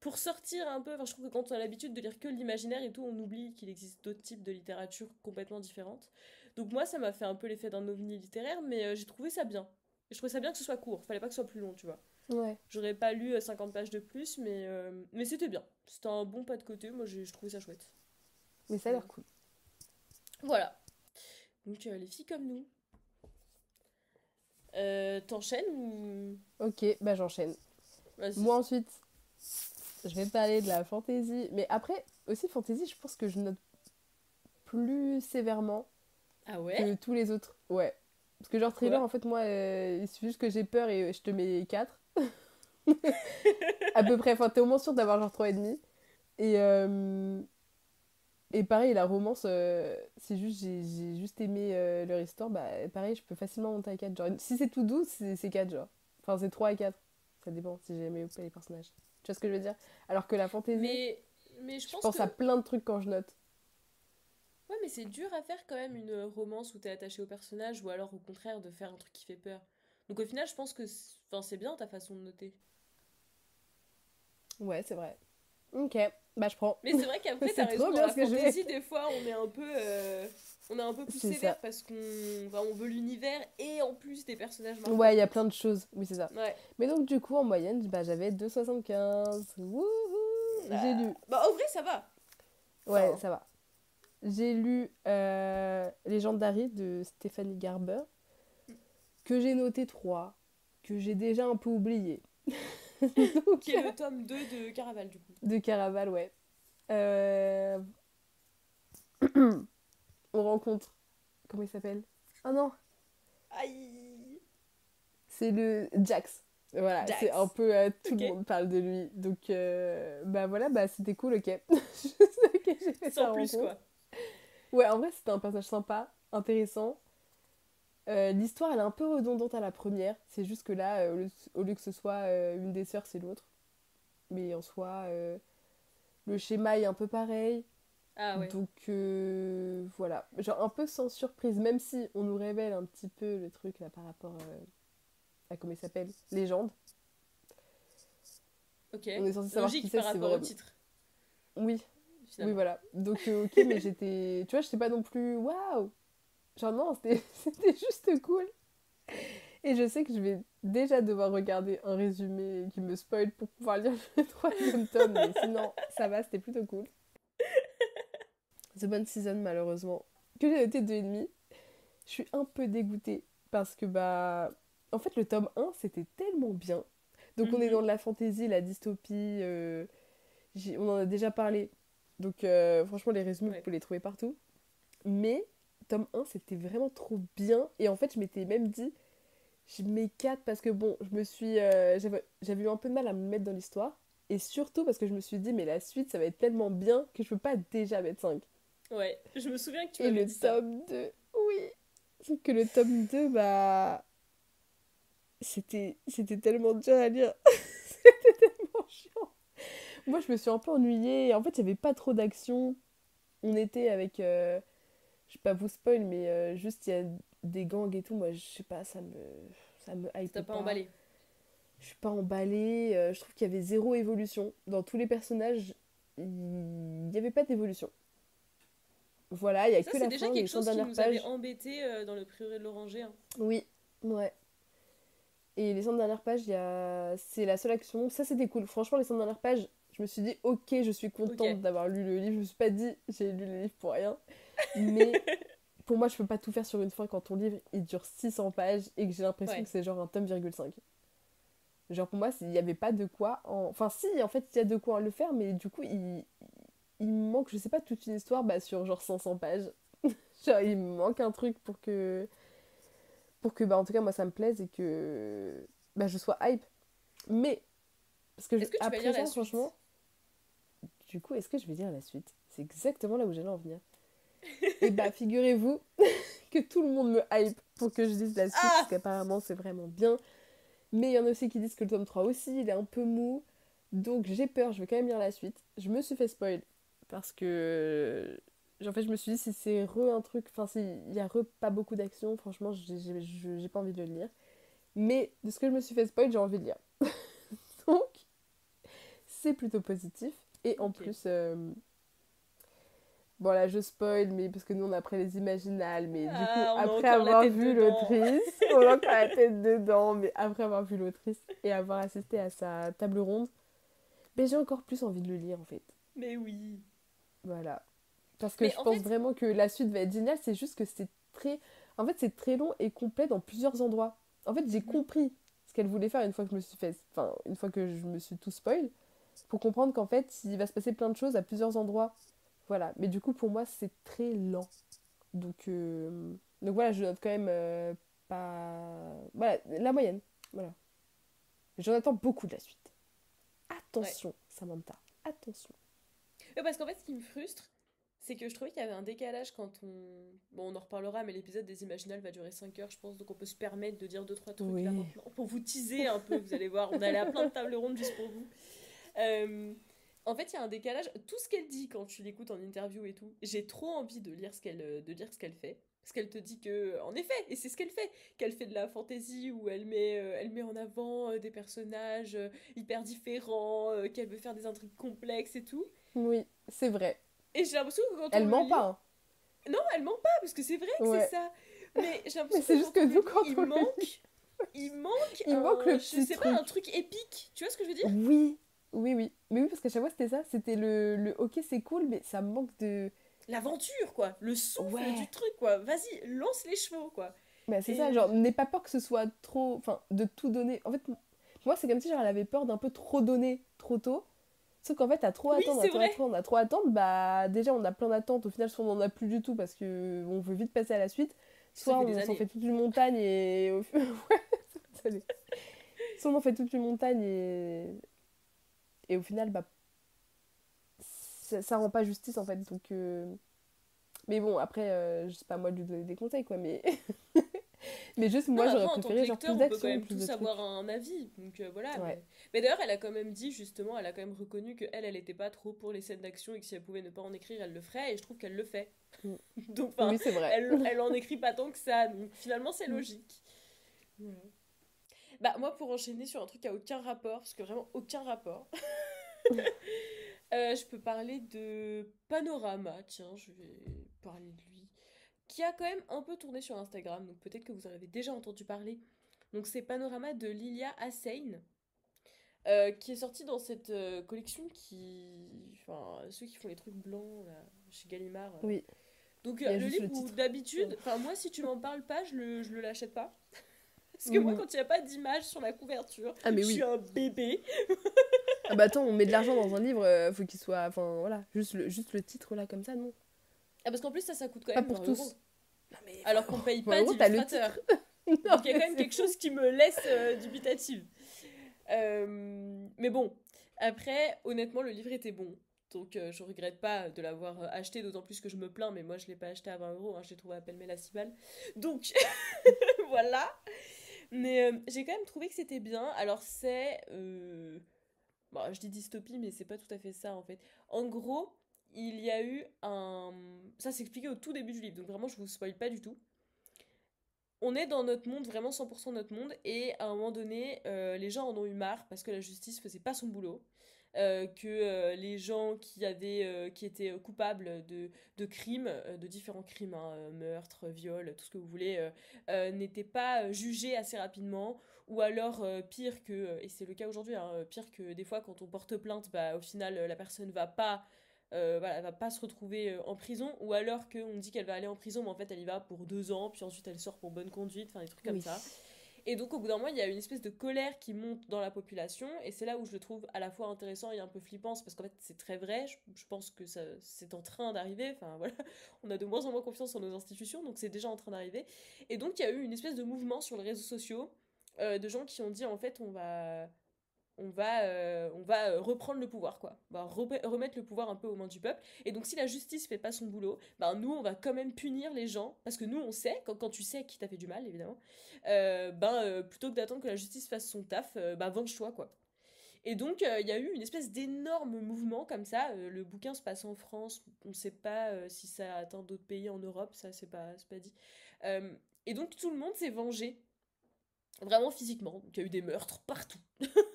pour sortir un peu. Enfin, je trouve que quand on a l'habitude de lire que l'imaginaire et tout, on oublie qu'il existe d'autres types de littérature complètement différentes. Donc moi, ça m'a fait un peu l'effet d'un ovni littéraire, mais j'ai trouvé ça bien. Et je trouvais ça bien que ce soit court. Fallait pas que ce soit plus long, tu vois. Ouais, J'aurais pas lu 50 pages de plus, mais c'était bien. C'était un bon pas de côté. Moi, je trouvais ça chouette. mais ça a Voilà. l'air cool. Voilà. Donc, les filles comme nous. T'enchaînes ou... Ok, bah j'enchaîne. Vas-y. Moi ensuite, je vais parler de la fantasy. Mais après, aussi fantasy, je pense que je note plus sévèrement Ah ouais? que tous les autres. Ouais. Parce que genre thriller, Pourquoi? en fait, moi, il suffit juste que j'ai peur et je te mets 4 à peu près. Enfin, t'es au moins sûr d'avoir genre 3,5. Et pareil, la romance, c'est juste, j'ai juste aimé leur histoire, bah pareil, je peux facilement monter à 4. Genre, si c'est tout doux, c'est 4, genre. Enfin, c'est 3 et 4. Ça dépend si j'ai aimé ou pas les personnages. Tu vois ce que je veux dire? Alors que la fantasy, Mais, mais je je pense pense à que plein de trucs quand je note. ouais, mais c'est dur à faire quand même une romance où t'es attaché au personnage ou alors au contraire de faire un truc qui fait peur. Donc au final, je pense que enfin, c'est bien ta façon de noter. Ouais, c'est vrai. Ok, bah je prends. Mais c'est vrai qu'après, t'as C'est raison, trop dans bien la ce que je fais. fantasy, des fois, on est un peu plus C'est sévère ça. parce on veut l'univers et en plus des personnages Ouais, marquants. il y a plein de choses. Oui, c'est ça. Ouais. Mais donc, du coup, en moyenne, bah, j'avais 2,75. Wouhou! J'ai lu. Bah, en vrai, ça va. Ouais, Enfin, ça va. J'ai lu Legendary de Stéphanie Garber, que j'ai noté 3, que j'ai déjà un peu oublié. qui Donc, est le tome 2 de Caraval, du coup. de Caraval, ouais. Euh, on rencontre. Comment il s'appelle? Ah non! Aïe. C'est le Jax. Voilà, Jax. c'est un peu tout Ok. le monde parle de lui. Donc bah voilà, bah c'était cool, ok. Je sais que j'ai fait Sans sa plus, rencontre. quoi. Ouais, en vrai, c'était un personnage sympa, intéressant. L'histoire, elle est un peu redondante à la première. C'est juste que là, au lieu que ce soit une des sœurs, c'est l'autre. Mais en soi, le schéma est un peu pareil. Ah ouais. Donc voilà. Genre un peu sans surprise, même si on nous révèle un petit peu le truc là par rapport à comment il s'appelle, Légende. Ok. On est censé savoir qui Logique c'est, par c'est rapport au vraiment. titre, Oui, oui, finalement. voilà. Donc ok, mais j'étais. Tu vois, j'étais pas non plus. Waouh! Genre non, c'était c'était juste cool. Et je sais que je vais déjà devoir regarder un résumé qui me spoil pour pouvoir lire le troisième tome, mais sinon, ça va, c'était plutôt cool. The Bone Season, malheureusement, que j'ai noté 2,5. Je suis un peu dégoûtée parce que, bah, en fait, le tome 1, c'était tellement bien. Donc, on est Mhm. dans de la fantasy, la dystopie, on en a déjà parlé. Donc, franchement, les résumés, vous Ouais. pouvez les trouver partout. Mais, tome 1, c'était vraiment trop bien. Et en fait, je m'étais même dit, je m'éclate parce que bon, j'avais eu un peu de mal à me mettre dans l'histoire. Et surtout parce que je me suis dit, mais la suite, ça va être tellement bien que je peux pas déjà mettre 5. Ouais. Je me souviens que tu Et m'avais le dit ça. tome 2 oui. Sauf que le tome 2 bah, c'était tellement dur à lire. C'était tellement chiant. Moi, je me suis un peu ennuyée. En fait, il n'y avait pas trop d'action. On était avec, je vais pas vous spoil, mais juste il y a des gangs et tout. Moi, je sais pas, ça me Ça t'a hype pas pas. emballé. Je suis pas emballée. Je trouve qu'il y avait zéro évolution. Dans tous les personnages, il n'y avait pas d'évolution. Voilà, il y a Ça, que c'est la déjà fin, les quelque 100 chose qui dernières nous avait pages. embêté dans le prieuré de l'Oranger, hein. Oui, ouais. Et les 100 dernières pages, c'est la seule action. Ça, c'était cool. Franchement, les 100 dernières pages, je me suis dit, ok, je suis Ok. contente d'avoir lu le livre. Je me suis pas dit, j'ai lu le livre pour rien. Mais pour moi, je peux pas tout faire sur une fois quand ton livre, il dure 600 pages et que j'ai l'impression que Ouais. c'est genre un tome,5. Genre pour moi, il n'y avait pas de quoi Enfin si, en fait, il y a de quoi le faire, mais du coup, il me manque, je sais pas, toute une histoire bah, sur genre 500 pages. Genre, il me manque un truc pour que bah, en tout cas, moi, ça me plaise et que bah, je sois hype. Mais, parce que Est-ce que tu vas après lire la ça, franchement, suite? du coup, est-ce que je vais lire la suite? C'est exactement là où j'allais en venir. Et bah, figurez-vous que tout le monde me hype pour que je dise la suite, parce Ah! qu'apparemment, c'est vraiment bien. Mais il y en a aussi qui disent que le tome 3 aussi, il est un peu mou. Donc j'ai peur, je vais quand même lire la suite. Je me suis fait spoil parce que en fait je me suis dit si c'est un truc, enfin s'il y a pas beaucoup d'action, franchement j'ai pas envie de le lire. Mais de ce que je me suis fait spoil, j'ai envie de lire. Donc c'est plutôt positif. Et en Ok. plus, bon là je spoil, mais parce que nous on a pris les imaginales, mais du coup Ah, on a après encore la avoir tête vu dedans. l'autrice, on a encore la tête dedans, mais après avoir vu l'autrice et avoir assisté à sa table ronde, ben j'ai encore plus envie de le lire en fait. Mais oui. Voilà. Parce que Mais je en pense fait, vraiment que la suite va être géniale, c'est juste que c'est très... En fait, c'est très long et complet dans plusieurs endroits. En fait, j'ai mhm, compris ce qu'elle voulait faire une fois que je me suis fait... Enfin, une fois que je me suis tout spoil, pour comprendre qu'en fait, il va se passer plein de choses à plusieurs endroits. Voilà. Mais du coup, pour moi, c'est très lent. Donc voilà, je note quand même pas... Voilà, la moyenne. Voilà. J'en attends beaucoup de la suite. ouais. Attention, Samantha. Attention. Parce qu'en fait, ce qui me frustre, c'est que je trouvais qu'il y avait un décalage quand on... Bon, on en reparlera, mais l'épisode des Imaginales va durer 5 heures, je pense, donc on peut se permettre de dire deux trois trucs là Oui. maintenant. Pour vous teaser un peu, vous allez voir, on allait à plein de tables rondes juste pour vous. Euh, En fait, il y a un décalage. Tout ce qu'elle dit quand tu l'écoutes en interview et tout, j'ai trop envie de lire de dire ce qu'elle fait. Parce qu'elle te dit que, en effet, et c'est ce qu'elle fait, qu'elle fait de la fantaisie où elle met en avant des personnages hyper différents, qu'elle veut faire des intrigues complexes et tout. Oui, c'est vrai. Et j'ai l'impression que quand on Elle le ment lit, pas, hein. non, elle ment pas, parce que c'est vrai que c'est Ouais. ça. Mais j'ai Mais l'impression c'est que juste quand on que le nous, lit, quand on le lit, il manque il manque un, le je petit sais pas, un truc. truc épique. Tu vois ce que je veux dire? Oui, oui, oui. Mais oui, parce qu'à chaque fois, c'était ça. C'était le ok, c'est cool, mais ça manque de. L'aventure, quoi. Le souffle du Ouais. truc, quoi. Vas-y, lance les chevaux, quoi. Bah, c'est ça, Et genre, n'aie pas peur que ce soit trop. Enfin, de tout donner. En fait, moi, c'est comme si genre, elle avait peur d'un peu trop donner trop tôt. Sauf qu'en fait, à trop oui, attendre, c'est attendre, vrai. attendre, à trop attendre, bah, déjà, on a plein d'attentes. Au final, on n'en a plus du tout parce que on veut vite passer à la suite. Ça soit fait des on s'en années. fait toute une montagne et... Ouais, désolée. Soit on en fait toute une montagne et au final, bah, ça rend pas justice en fait. Donc, mais bon, après, je sais pas moi de lui donner des conseils quoi, mais, mais juste Non, moi mais après, j'aurais en tant que préféré genre lecteur, plus on peut quand d'action, même plus de tous avoir trucs. un avis. Donc voilà, Ouais. mais d'ailleurs, elle a quand même dit, justement, elle a quand même reconnu que elle était pas trop pour les scènes d'action et que si elle pouvait ne pas en écrire, elle le ferait. Et je trouve qu'elle le fait. Mm. Donc, enfin, Oui, c'est vrai. elle en écrit pas tant que ça. Donc finalement, c'est Mm. logique. Voilà. Bah, moi, pour enchaîner sur un truc qui a aucun rapport, parce que vraiment aucun rapport, je peux parler de Panorama. Tiens, je vais parler de lui. Qui a quand même un peu tourné sur Instagram, donc peut-être que vous en avez déjà entendu parler. Donc c'est Panorama de Lilia Hassein, qui est sorti dans cette collection qui... Enfin, ceux qui font les trucs blancs, là, chez Gallimard. Oui, Donc il y a le juste le livre où titre. Ouais. d'habitude, enfin moi si tu m'en parles pas, je le l'achète pas. Parce que moi Mhm. quand il n'y a pas d'image sur la couverture, Ah mais je suis oui. un bébé. Ah bah attends, on met de l'argent dans un livre, faut qu'il soit... Enfin voilà, juste le titre là comme ça, non. Ah parce qu'en plus ça coûte quand Pas même pour 20 tous. euros. Non mais 20 Alors qu'on euros, paye 20 pas euros t'as le d'illustrateur. titre. Non Donc il y a mais quand même c'est quelque fou. chose qui me laisse dubitative. Mais bon, après, honnêtement, le livre était bon. Donc je regrette pas de l'avoir acheté, d'autant plus que je me plains, mais moi je l'ai pas acheté à 20 euros, hein, je l'ai trouvé à Pellemel à 6 balles. Donc voilà. Mais j'ai quand même trouvé que c'était bien. Alors c'est... bon, je dis dystopie, mais c'est pas tout à fait ça en fait. En gros, il y a eu un... Ça s'expliquait au tout début du livre, donc vraiment je vous spoil pas du tout. On est dans notre monde, vraiment 100% notre monde, et à un moment donné, les gens en ont eu marre parce que la justice faisait pas son boulot, que les gens qui étaient coupables de crimes, de différents crimes, hein, meurtre, viol, tout ce que vous voulez, n'étaient pas jugés assez rapidement, ou alors pire que, et c'est le cas aujourd'hui, hein, pire que des fois quand on porte plainte, bah, au final la personne va pas voilà, elle va pas se retrouver en prison, ou alors qu'on dit qu'elle va aller en prison, mais en fait elle y va pour 2 ans, puis ensuite elle sort pour bonne conduite, enfin des trucs comme Oui. ça. Et donc au bout d'un moment, il y a une espèce de colère qui monte dans la population, et c'est là où je le trouve à la fois intéressant et un peu flippant, parce qu'en fait c'est très vrai, je pense que ça, c'est en train d'arriver, enfin voilà, on a de moins en moins confiance en nos institutions, donc c'est déjà en train d'arriver. Et donc il y a eu une espèce de mouvement sur les réseaux sociaux, de gens qui ont dit en fait on va reprendre le pouvoir, quoi. On va remettre le pouvoir un peu aux mains du peuple. Et donc, si la justice fait pas son boulot, ben nous, on va quand même punir les gens. Parce que nous, on sait, quand tu sais qui t'a fait du mal, évidemment, plutôt que d'attendre que la justice fasse son taf, venge-toi, quoi. Et donc, il y a eu une espèce d'énorme mouvement comme ça. Le bouquin se passe en France. On ne sait pas si ça a atteint d'autres pays en Europe. Ça, c'est pas dit. Euh, et donc, tout le monde s'est vengé. Vraiment physiquement. Donc, il y a eu des meurtres partout.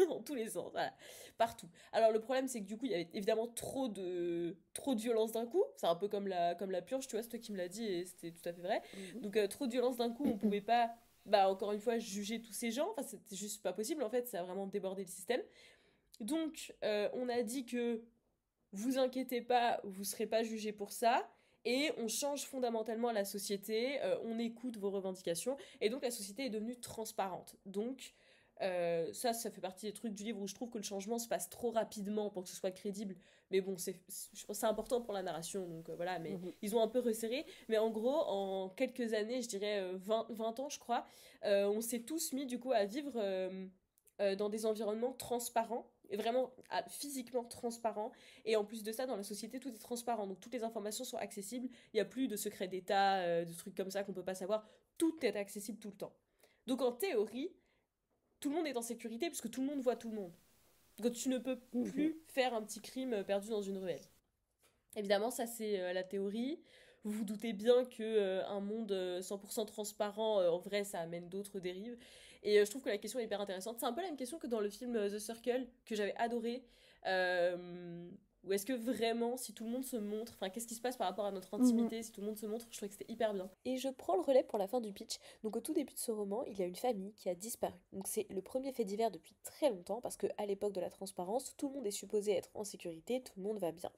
Dans tous les sens, voilà, partout. Alors le problème c'est que du coup il y avait évidemment trop de violence d'un coup, c'est un peu comme la purge, tu vois, c'est toi qui me l'as dit et c'était tout à fait vrai. Mhm. Donc trop de violence d'un coup, on pouvait pas encore une fois juger tous ces gens, enfin c'était juste pas possible en fait, ça a vraiment débordé le système. Donc on a dit que vous inquiétez pas, vous serez pas jugé pour ça. Et on change fondamentalement la société, on écoute vos revendications, et donc la société est devenue transparente. Donc ça fait partie des trucs du livre où je trouve que le changement se passe trop rapidement pour que ce soit crédible. Mais bon, je pense que c'est important pour la narration, donc voilà, mais Mhm. ils ont un peu resserré. Mais en gros, en quelques années, je dirais 20 ans, je crois, on s'est tous mis du coup à vivre dans des environnements transparents, et vraiment physiquement transparents. Et en plus de ça, dans la société, tout est transparent. Donc toutes les informations sont accessibles. Il n'y a plus de secrets d'État, de trucs comme ça qu'on peut pas savoir. Tout est accessible tout le temps. Donc en théorie, tout le monde est en sécurité puisque tout le monde voit tout le monde. Donc tu ne peux Mhm. plus faire un petit crime perdu dans une ruelle. Évidemment, ça c'est la théorie. Vous vous doutez bien que un monde 100% transparent, en vrai, ça amène d'autres dérives. Et je trouve que la question est hyper intéressante. C'est un peu la même question que dans le film The Circle, que j'avais adoré. Ou est-ce que vraiment, si tout le monde se montre, enfin, qu'est-ce qui se passe par rapport à notre Mhm. intimité, si tout le monde se montre, je trouvais que c'était hyper bien. Et je prends le relais pour la fin du pitch. Donc au tout début de ce roman, il y a une famille qui a disparu. Donc c'est le premier fait divers depuis très longtemps, parce qu'à l'époque de la transparence, tout le monde est supposé être en sécurité, tout le monde va bien.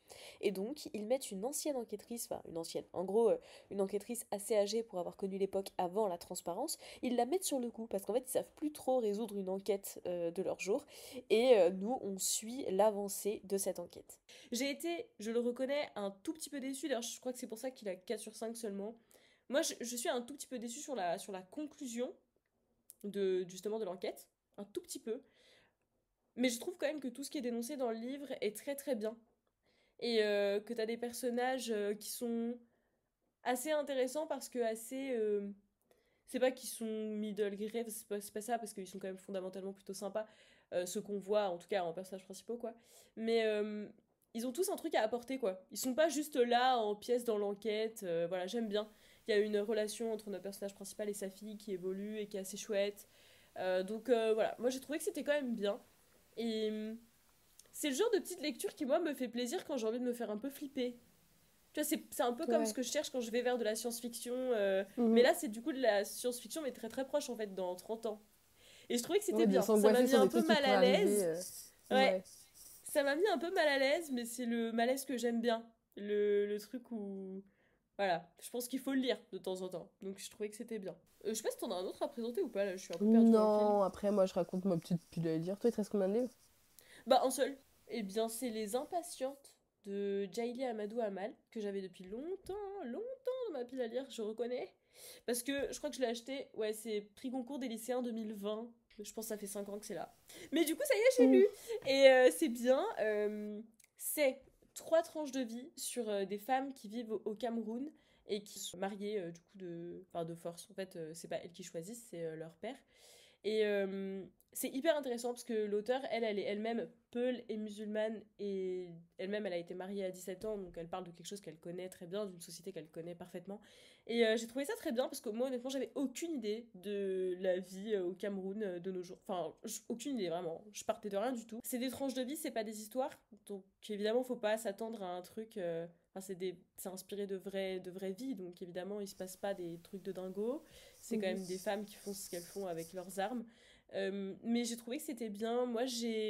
Et donc, ils mettent une ancienne enquêtrice, enfin une ancienne, en gros, une enquêtrice assez âgée pour avoir connu l'époque avant la transparence, ils la mettent sur le coup, parce qu'en fait, ils savent plus trop résoudre une enquête de leur jour, et nous, on suit l'avancée de cette enquête. J'ai été, je le reconnais, un tout petit peu déçue, d'ailleurs je crois que c'est pour ça qu'il a 4 sur 5 seulement, Moi, je suis un tout petit peu déçue sur la conclusion justement de l'enquête. Un tout petit peu. Mais je trouve quand même que tout ce qui est dénoncé dans le livre est très très bien. Et que t'as des personnages qui sont assez intéressants parce que assez... c'est pas qu'ils sont middle grade, c'est pas ça, parce qu'ils sont quand même fondamentalement plutôt sympas, ceux qu'on voit, en tout cas en personnages principaux, quoi. Mais ils ont tous un truc à apporter, quoi. Ils sont pas juste là en pièce dans l'enquête, voilà, j'aime bien. Il y a une relation entre notre personnage principal et sa fille qui évolue et qui est assez chouette. Donc voilà, moi j'ai trouvé que c'était quand même bien. Et c'est le genre de petite lecture qui, moi, me fait plaisir quand j'ai envie de me faire un peu flipper. Tu vois, c'est un peu comme ce Ouais. que je cherche quand je vais vers de la science-fiction. Mais Mhm. là, c'est du coup de la science-fiction, mais très très proche, en fait, dans 30 ans. Et je trouvais que c'était Ouais, de bien. Ça m'a s'angoisser mis sur un des peu trucs qui mal pourraient à arriver. l'aise. Ouais, Ouais. ça m'a mis un peu mal à l'aise, mais c'est le malaise que j'aime bien. Le truc où... Voilà, je pense qu'il faut le lire de temps en temps. Donc je trouvais que c'était bien. Je sais pas si t'en as un autre à présenter ou pas, là, je suis un peu perdue dans le fil. Non, après, moi, je raconte ma petite pile à lire. Toi, il te reste combien de livres? Bah, un seul. Eh bien, c'est Les Impatientes de Jaili Amadou Amal, que j'avais depuis longtemps, longtemps dans ma pile à lire, je reconnais. Parce que je crois que je l'ai acheté, ouais, c'est prix concours des lycéens 2020. Je pense que ça fait 5 ans que c'est là. Mais du coup, ça y est, j'ai Ouh. lu. Et c'est bien. C'est trois tranches de vie sur des femmes qui vivent au Cameroun et qui sont mariées, du coup, enfin, de force. En fait, c'est pas elles qui choisissent, c'est leur père. Et c'est hyper intéressant parce que l'auteur, elle est elle-même peul et musulmane et elle-même, elle a été mariée à 17 ans, donc elle parle de quelque chose qu'elle connaît très bien, d'une société qu'elle connaît parfaitement. Et j'ai trouvé ça très bien parce que moi, honnêtement, j'avais aucune idée de la vie au Cameroun de nos jours. Enfin, aucune idée, vraiment. Je partais de rien du tout. C'est des tranches de vie, c'est pas des histoires, donc évidemment, faut pas s'attendre à un truc... Enfin, c'est inspiré de vraies vies, donc évidemment, il se passe pas des trucs de dingo. C'est quand Mhm. même des femmes qui font ce qu'elles font avec leurs armes. Mais j'ai trouvé que c'était bien. Moi, j'ai.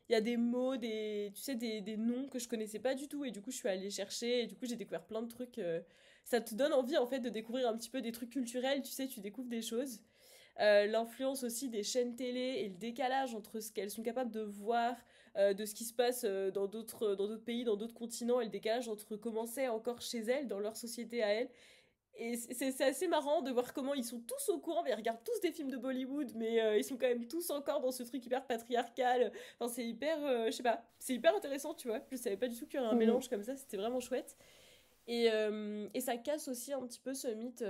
Il y a des mots, tu sais, des noms que je connaissais pas du tout. Et du coup, je suis allée chercher. Et du coup, j'ai découvert plein de trucs. Ça te donne envie, en fait, de découvrir un petit peu des trucs culturels. Tu sais, tu découvres des choses. L'influence aussi des chaînes télé et le décalage entre ce qu'elles sont capables de voir, de ce qui se passe dans d'autres pays, dans d'autres continents, et le décalage entre comment c'est encore chez elles, dans leur société à elles, et c'est assez marrant de voir comment ils sont tous au courant, mais ils regardent tous des films de Bollywood, mais ils sont quand même tous encore dans ce truc hyper patriarcal. Enfin, c'est hyper, je sais pas, c'est hyper intéressant, tu vois. Je savais pas du tout qu'il y aurait un Mhm. mélange comme ça, c'était vraiment chouette. Et ça casse aussi un petit peu ce mythe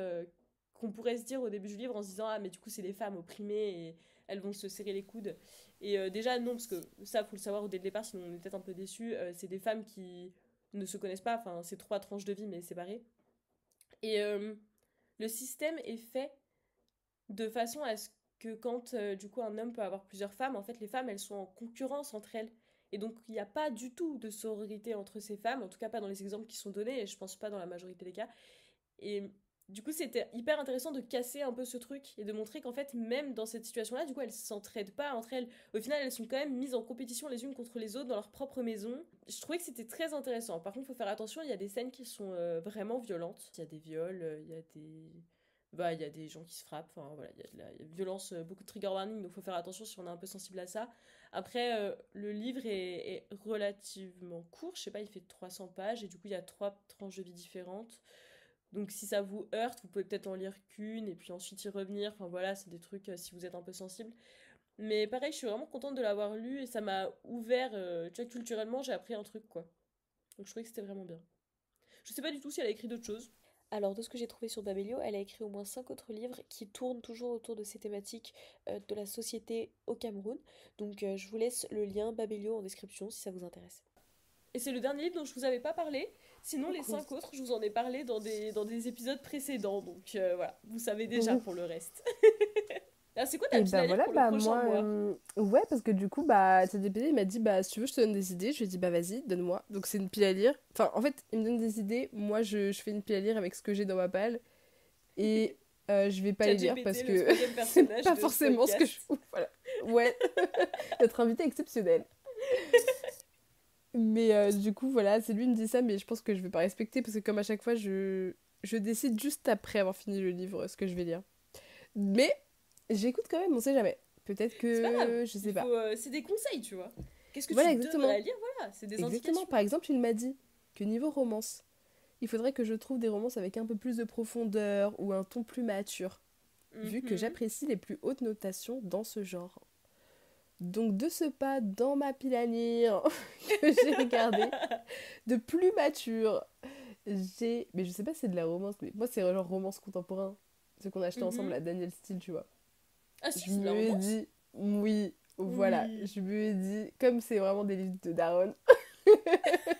qu'on pourrait se dire au début du livre en se disant, ah, mais du coup, c'est des femmes opprimées et elles vont se serrer les coudes. Et déjà, non, parce que ça, faut le savoir dès le départ, sinon on est peut-être un peu déçus. C'est des femmes qui ne se connaissent pas, enfin, c'est trois tranches de vie, mais séparées. Et le système est fait de façon à ce que quand du coup un homme peut avoir plusieurs femmes, en fait les femmes elles sont en concurrence entre elles. Et donc il n'y a pas du tout de sororité entre ces femmes, en tout cas pas dans les exemples qui sont donnés, et je pense pas dans la majorité des cas. Et du coup c'était hyper intéressant de casser un peu ce truc et de montrer qu'en fait même dans cette situation-là, du coup elles s'entraident pas entre elles. Au final elles sont quand même mises en compétition les unes contre les autres dans leur propre maison. Je trouvais que c'était très intéressant. Par contre il faut faire attention, il y a des scènes qui sont vraiment violentes. Il y a des viols, il y a des bah, il y a des gens qui se frappent, enfin voilà, il y a de violence, beaucoup de trigger warning, donc faut faire attention si on est un peu sensible à ça. Après, le livre est relativement court, je sais pas, il fait 300 pages, et du coup il y a trois tranches de vie différentes. Donc si ça vous heurte, vous pouvez peut-être en lire qu'une, et puis ensuite y revenir, enfin voilà, c'est des trucs si vous êtes un peu sensible. Mais pareil, je suis vraiment contente de l'avoir lu, et ça m'a ouvert, tu vois, culturellement, j'ai appris un truc, quoi. Donc je trouvais que c'était vraiment bien. Je sais pas du tout si elle a écrit d'autres choses. Alors, de ce que j'ai trouvé sur Babelio, elle a écrit au moins 5 autres livres qui tournent toujours autour de ces thématiques de la société au Cameroun. Donc, je vous laisse le lien Babelio en description si ça vous intéresse. Et c'est le dernier livre dont je vous avais pas parlé. Sinon, les Cool. 5 autres, je vous en ai parlé dans des épisodes précédents. Donc, voilà, vous savez déjà Mhm. pour le reste. Alors, c'est quoi ta Et pile bah à lire voilà, pour le bah prochain moi, mois? ouais, parce que du coup, bah, TDPD, il m'a dit, bah, si tu veux, je te donne des idées. Je lui ai dit, bah, vas-y, donne-moi. Donc, c'est une pile à lire. Enfin, en fait, il me donne des idées. Moi, je fais une pile à lire avec ce que j'ai dans ma palle. Et je vais pas les lire parce ChatGPT, le que troisième c'est personnage pas de ce forcément ce que je podcast. fous. Voilà. Ouais, notre invité exceptionnel. Mais du coup, voilà, c'est lui qui me dit ça, mais je pense que je vais pas respecter parce que, comme à chaque fois, je décide juste après avoir fini le livre ce que je vais lire. Mais j'écoute quand même, on sait jamais. Peut-être C'est pas grave. que. Je sais Il pas. faut, c'est des conseils, tu vois. Qu'est-ce que tu Voilà, devrais exactement. lire? Voilà, c'est des Exactement. indications. Par exemple, il m'a dit que niveau romance, il faudrait que je trouve des romances avec un peu plus de profondeur ou un ton plus mature, vu que Mhm. j'apprécie les plus hautes notations dans ce genre. Donc de ce pas, dans ma pile à lire que j'ai regardé, de plus mature, j'ai... Mais je sais pas si c'est de la romance, mais moi c'est genre romance contemporain. Ce qu'on a acheté ensemble Mhm. à Daniel Steele, tu vois. Ah si, Je c'est de me la ai romance? dit, oui, voilà. Oui, Je me ai dit, comme c'est vraiment des livres de Daron,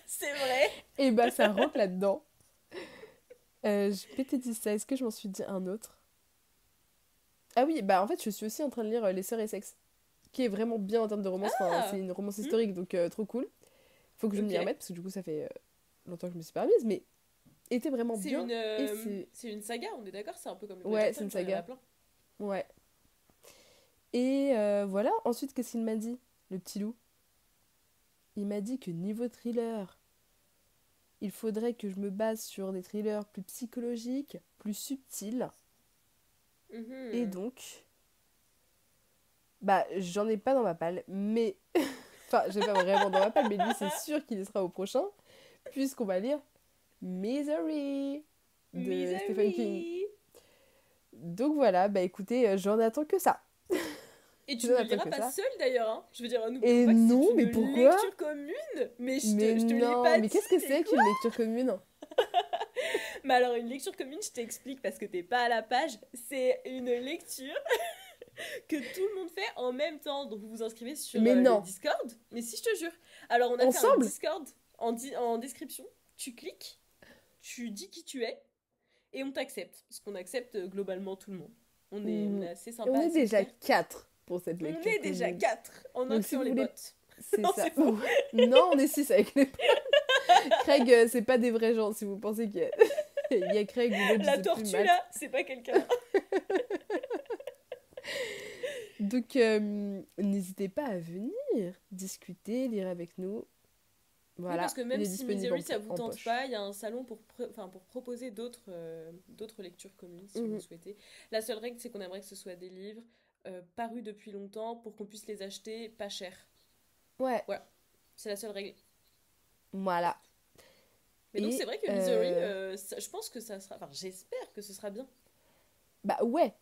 c'est vrai. et bah ça rentre là-dedans. Je m'étais dit ça, est-ce que je m'en suis dit un autre? Ah oui, bah en fait je suis aussi en train de lire Les Sœurs et Sexe, qui est vraiment bien en termes de romance, enfin c'est Ah, une romance hmm, historique, donc trop cool. Faut que je m'y ok. remette, parce que du coup ça fait longtemps que je me suis pas remise, mais était vraiment C'est bien, et c'est... une saga, on est d'accord? C'est un peu comme les Ouais, c'est Bridgerton, une genre il y en a saga. plein. Ouais. Et voilà, ensuite qu'est-ce qu'il m'a dit, le petit loup? Il m'a dit que niveau thriller, il faudrait que je me base sur des thrillers plus psychologiques, plus subtils, et Mhm. donc... Bah, j'en ai pas dans ma palle, mais... Enfin, j'ai pas vraiment dans ma palle, mais lui, c'est sûr qu'il y sera au prochain, puisqu'on va lire Misery de Stephen King. Misery. Donc voilà, bah écoutez, j'en attends que ça. Et tu J'en ne le attends liras que pas ça. seul d'ailleurs, hein. Je veux dire, n'oublions Et pas que c'est non, une mais pourquoi? lecture commune. Mais Mais je te l'ai non, pas mais dit, qu'est-ce que mais c'est quoi? qu'une lecture commune? Mais alors, une lecture commune, je t'explique parce que t'es pas à la page. C'est une lecture que tout le monde fait en même temps. Donc, vous vous inscrivez sur Mais le non, Discord. Mais si, je te jure. Alors, on a fait un ensemble? Discord en description. Tu cliques, tu dis qui tu es et on t'accepte. Parce qu'on accepte globalement tout le monde. On est Mhm. assez Et on sympa, est assez déjà ouverte. 4 pour cette On lecture est déjà commune. 4 en Donc si incluant vous les voulez... bots. C'est Non, ça. c'est faux. Non, on est 6 avec les... Craig, c'est pas des vrais gens si vous pensez qu'il y a... Il y a Craig ou l'autre, je La sais plus, tortue Matt. là, c'est pas quelqu'un. Donc n'hésitez pas à venir discuter, lire avec nous. Oui, parce Voilà, que il même est si disponible Misery ça vous en tente poche. pas, il y a un salon pour proposer d'autres lectures communes si vous le Mhm. souhaitez. La seule règle, c'est qu'on aimerait que ce soit des livres parus depuis longtemps pour qu'on puisse les acheter pas cher. Ouais, Voilà, c'est la seule règle. voilà. Mais donc c'est Et vrai que Misery, je pense que ça sera. Enfin, j'espère que ce sera bien. bah ouais,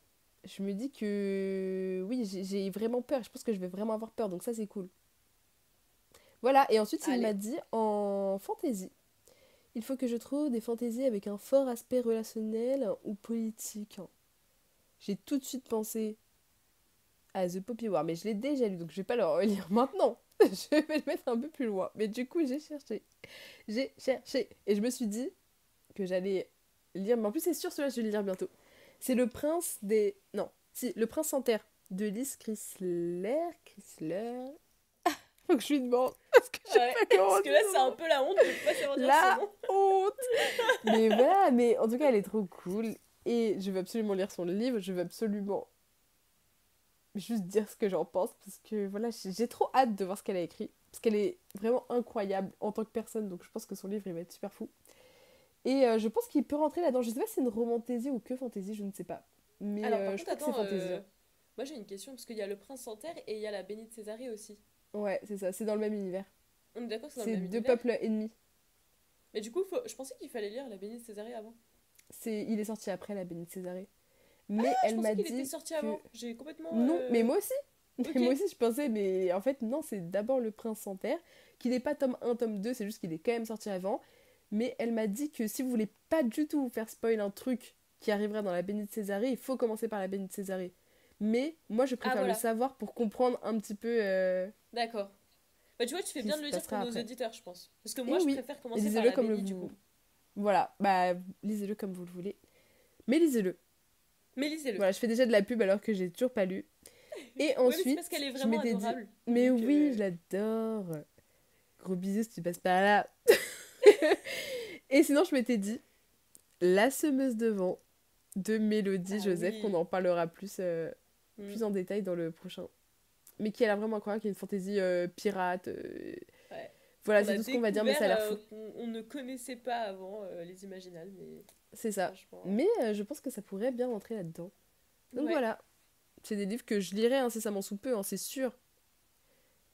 je me dis que oui, j'ai vraiment peur. Je pense que je vais vraiment avoir peur, donc ça c'est cool. Voilà, et ensuite il m'a Allez. dit en fantasy. Il faut que je trouve des fantaisies avec un fort aspect relationnel ou politique. J'ai tout de suite pensé à The Poppy War, mais je l'ai déjà lu, donc je vais pas le relire maintenant. Je vais le mettre un peu plus loin. Mais du coup, j'ai cherché. J'ai cherché. Et je me suis dit que j'allais lire. Mais en plus, c'est sûr, celui-là, je vais le lire bientôt. C'est Le Prince des... Non, si, Le Prince sans terre de Lise Chrysler. Chrysler. Faut que je lui demande. Parce que je sais Ouais, pas comment parce on que dit là son c'est un nom. peu la honte de pas savoir dire son La nom. honte. Mais voilà, mais en tout cas, elle est trop cool. Et je veux absolument lire son livre. Je veux absolument juste dire ce que j'en pense. Parce que voilà, j'ai trop hâte de voir ce qu'elle a écrit. Parce qu'elle est vraiment incroyable en tant que personne. Donc je pense que son livre, il va être super fou. Et je pense qu'il peut rentrer là-dedans. Je sais pas si c'est une romantasy ou que fantasy, je ne sais pas. Mais Alors par je contre, crois que c'est attends, fantasy, hein. moi j'ai une question parce qu'il y a le prince sans terre et il y a la bénite Césarée aussi. Ouais, c'est ça. C'est dans le même univers. On est d'accord que c'est dans le C'est même deux univers? peuples ennemis. Mais du coup, je pensais qu'il fallait lire la bénite Césarée avant. Il est sorti après la Bénite Césarée. Ah, Mais je elle pensais m'a qu'il était dit sorti que... avant. J'ai complètement. Non, mais moi aussi. Ok. Mais moi aussi, je pensais, mais en fait, non, c'est d'abord Le Prince sans terre, qui n'est pas tome 1, tome 2, c'est juste qu'il est quand même sorti avant. Mais elle m'a dit que si vous voulez pas du tout vous faire spoil un truc qui arrivera dans la Bénite Césarée, il faut commencer par la Bénite Césarée. Mais moi, je Ah préfère le voilà, savoir pour comprendre un petit peu d'accord. Bah tu vois, tu ce fais qui bien de se le dire pour passera nos après. auditeurs, je pense. Parce que moi, Et je oui, préfère et commencer par lisez-le la comme le bénite du coup. vous... Voilà, bah lisez-le comme vous le voulez. Mais lisez-le. Mais lisez-le. Voilà, je fais déjà de la pub alors que j'ai toujours pas lu. Et Oui, mais c'est parce qu'elle ensuite, est je vraiment m'étais dit, adorable. mais Donc, oui, je l'adore. Gros bisous si tu passes par là. Et sinon, je m'étais dit, La semeuse de vent de Mélodie ah Joseph, qu'on oui. en parlera plus, Hmm, plus en détail dans le prochain. Mais qui a l'air vraiment incroyable, qui est une fantaisie pirate. ouais. Voilà, Qu'on c'est a tout ce qu'on va dire, mais découvert, ça a l'air fou. qu'on on ne connaissait pas avant les Imaginales, mais C'est ça. franchement. Mais je pense que ça pourrait bien rentrer là-dedans. Donc Ouais. voilà. C'est des livres que je lirai incessamment sous peu, hein, c'est sûr.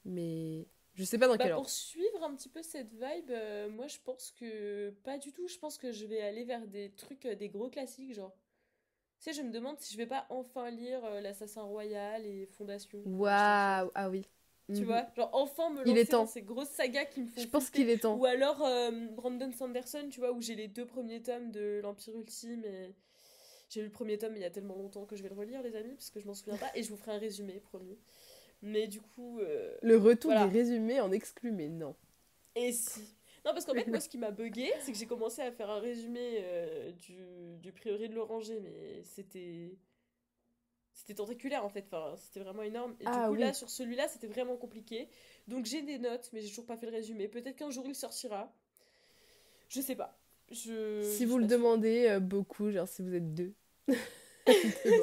Mais Je sais pas dans Bah quel pour ordre. suivre un petit peu cette vibe, moi je pense que pas du tout. Je pense que je vais aller vers des trucs, des gros classiques, genre. Tu sais, je me demande si je vais pas enfin lire l'Assassin Royal et Fondation, Majesté Infinie. Waouh, ah oui. Tu Mhm. vois, genre enfin me Il est lancer dans temps. ces grosses sagas qui me Je font pense flipper. qu'il est temps. Ou alors Brandon Sanderson, tu vois, où j'ai les 2 premiers tomes de l'Empire Ultime. Et j'ai lu le premier tome il y a tellement longtemps que je vais le relire, les amis, parce que je m'en souviens pas. Et je vous ferai un résumé, promis. Mais du coup, Le retour des voilà. résumés en exclu, mais non. Et si. Non, parce qu'en fait, moi, ce qui m'a bugué, c'est que j'ai commencé à faire un résumé du prieuré de l'Oranger, mais c'était tentaculaire en fait, enfin, c'était vraiment énorme. Et du Ah coup, là, oui. sur celui-là, c'était vraiment compliqué. Donc j'ai des notes, mais j'ai toujours pas fait le résumé. Peut-être qu'un jour il sortira. Je sais pas. Si Je vous suis le pas sûre. demandez beaucoup, genre si vous êtes deux, demandez,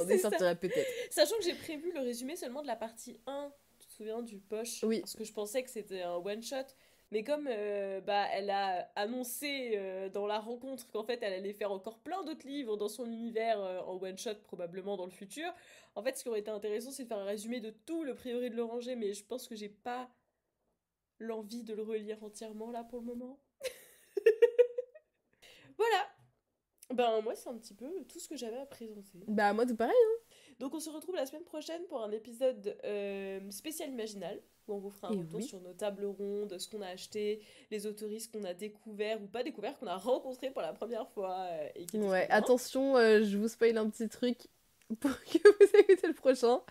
C'est ça. sortira peut-être. Sachant que j'ai prévu le résumé seulement de la partie 1, tu te souviens, du poche, Oui. parce que je pensais que c'était un one-shot. Mais comme bah, elle a annoncé dans la rencontre qu'en fait elle allait faire encore plein d'autres livres dans son univers en one-shot probablement dans le futur, en fait ce qui aurait été intéressant c'est de faire un résumé de tout le prieuré de l'Oranger, mais je pense que j'ai pas l'envie de le relire entièrement là pour le moment. Voilà, ben moi c'est un petit peu tout ce que j'avais à présenter. Bah moi tout pareil. Donc on se retrouve la semaine prochaine pour un épisode spécial Imaginal, où on vous fera un Et retour oui. sur nos tables rondes, ce qu'on a acheté, les autoristes qu'on a découverts ou pas découverts, qu'on a rencontrés pour la première fois et qui étaient trop Ouais, bien. attention, je vous spoil un petit truc pour que vous écoutez le prochain.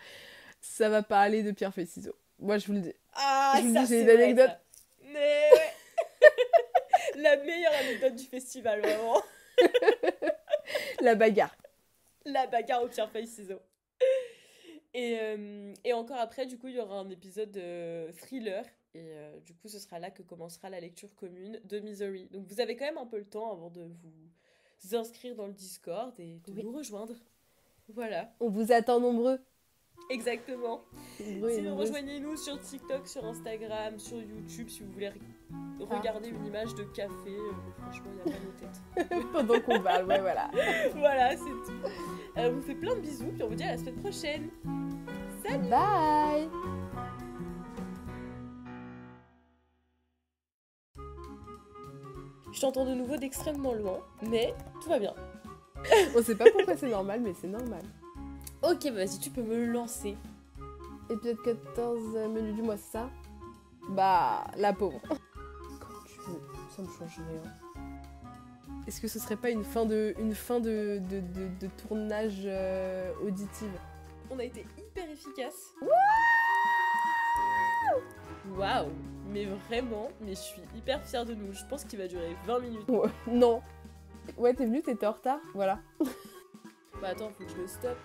Ça va parler de pierre feuille ciseaux. Moi je vous le dis. Ah, Je vous le ça dis, j'ai c'est une vrai anecdote. ça. Mais ouais, la meilleure anecdote du festival, vraiment. La bagarre. La bagarre au pierre-feuille-ciseaux. Et encore après, du coup, il y aura un épisode thriller. Et du coup, ce sera là que commencera la lecture commune de Misery. Donc vous avez quand même un peu le temps avant de vous inscrire dans le Discord et de Oui. nous rejoindre. Voilà, On vous attend nombreux. exactement. Nombreux et Sinon, nombreuses. rejoignez-nous sur TikTok, sur Instagram, sur YouTube si vous voulez regarder une image de café. Franchement, il n'y a pas nos têtes. Pendant qu'on parle, ouais, voilà. Voilà, c'est tout. On vous fait plein de bisous, puis on vous dit à la semaine prochaine. Salut! Bye. Je t'entends de nouveau d'extrêmement loin, mais tout va bien. On sait pas pourquoi c'est normal, mais c'est normal. Ok, vas-y, tu peux me le lancer. Épisode 14, menu du mois, c'est ça? Bah, la pauvre. Quand tu veux, ça me change rien. Est-ce que ce serait pas une fin de tournage auditive? On a été hyper efficace. Waouh! Mais vraiment, mais je suis hyper fière de nous. Je pense qu'il va durer 20 minutes. Ouais, non. Ouais, t'es venu, t'étais en retard, voilà. Bah attends, faut que je le stoppe.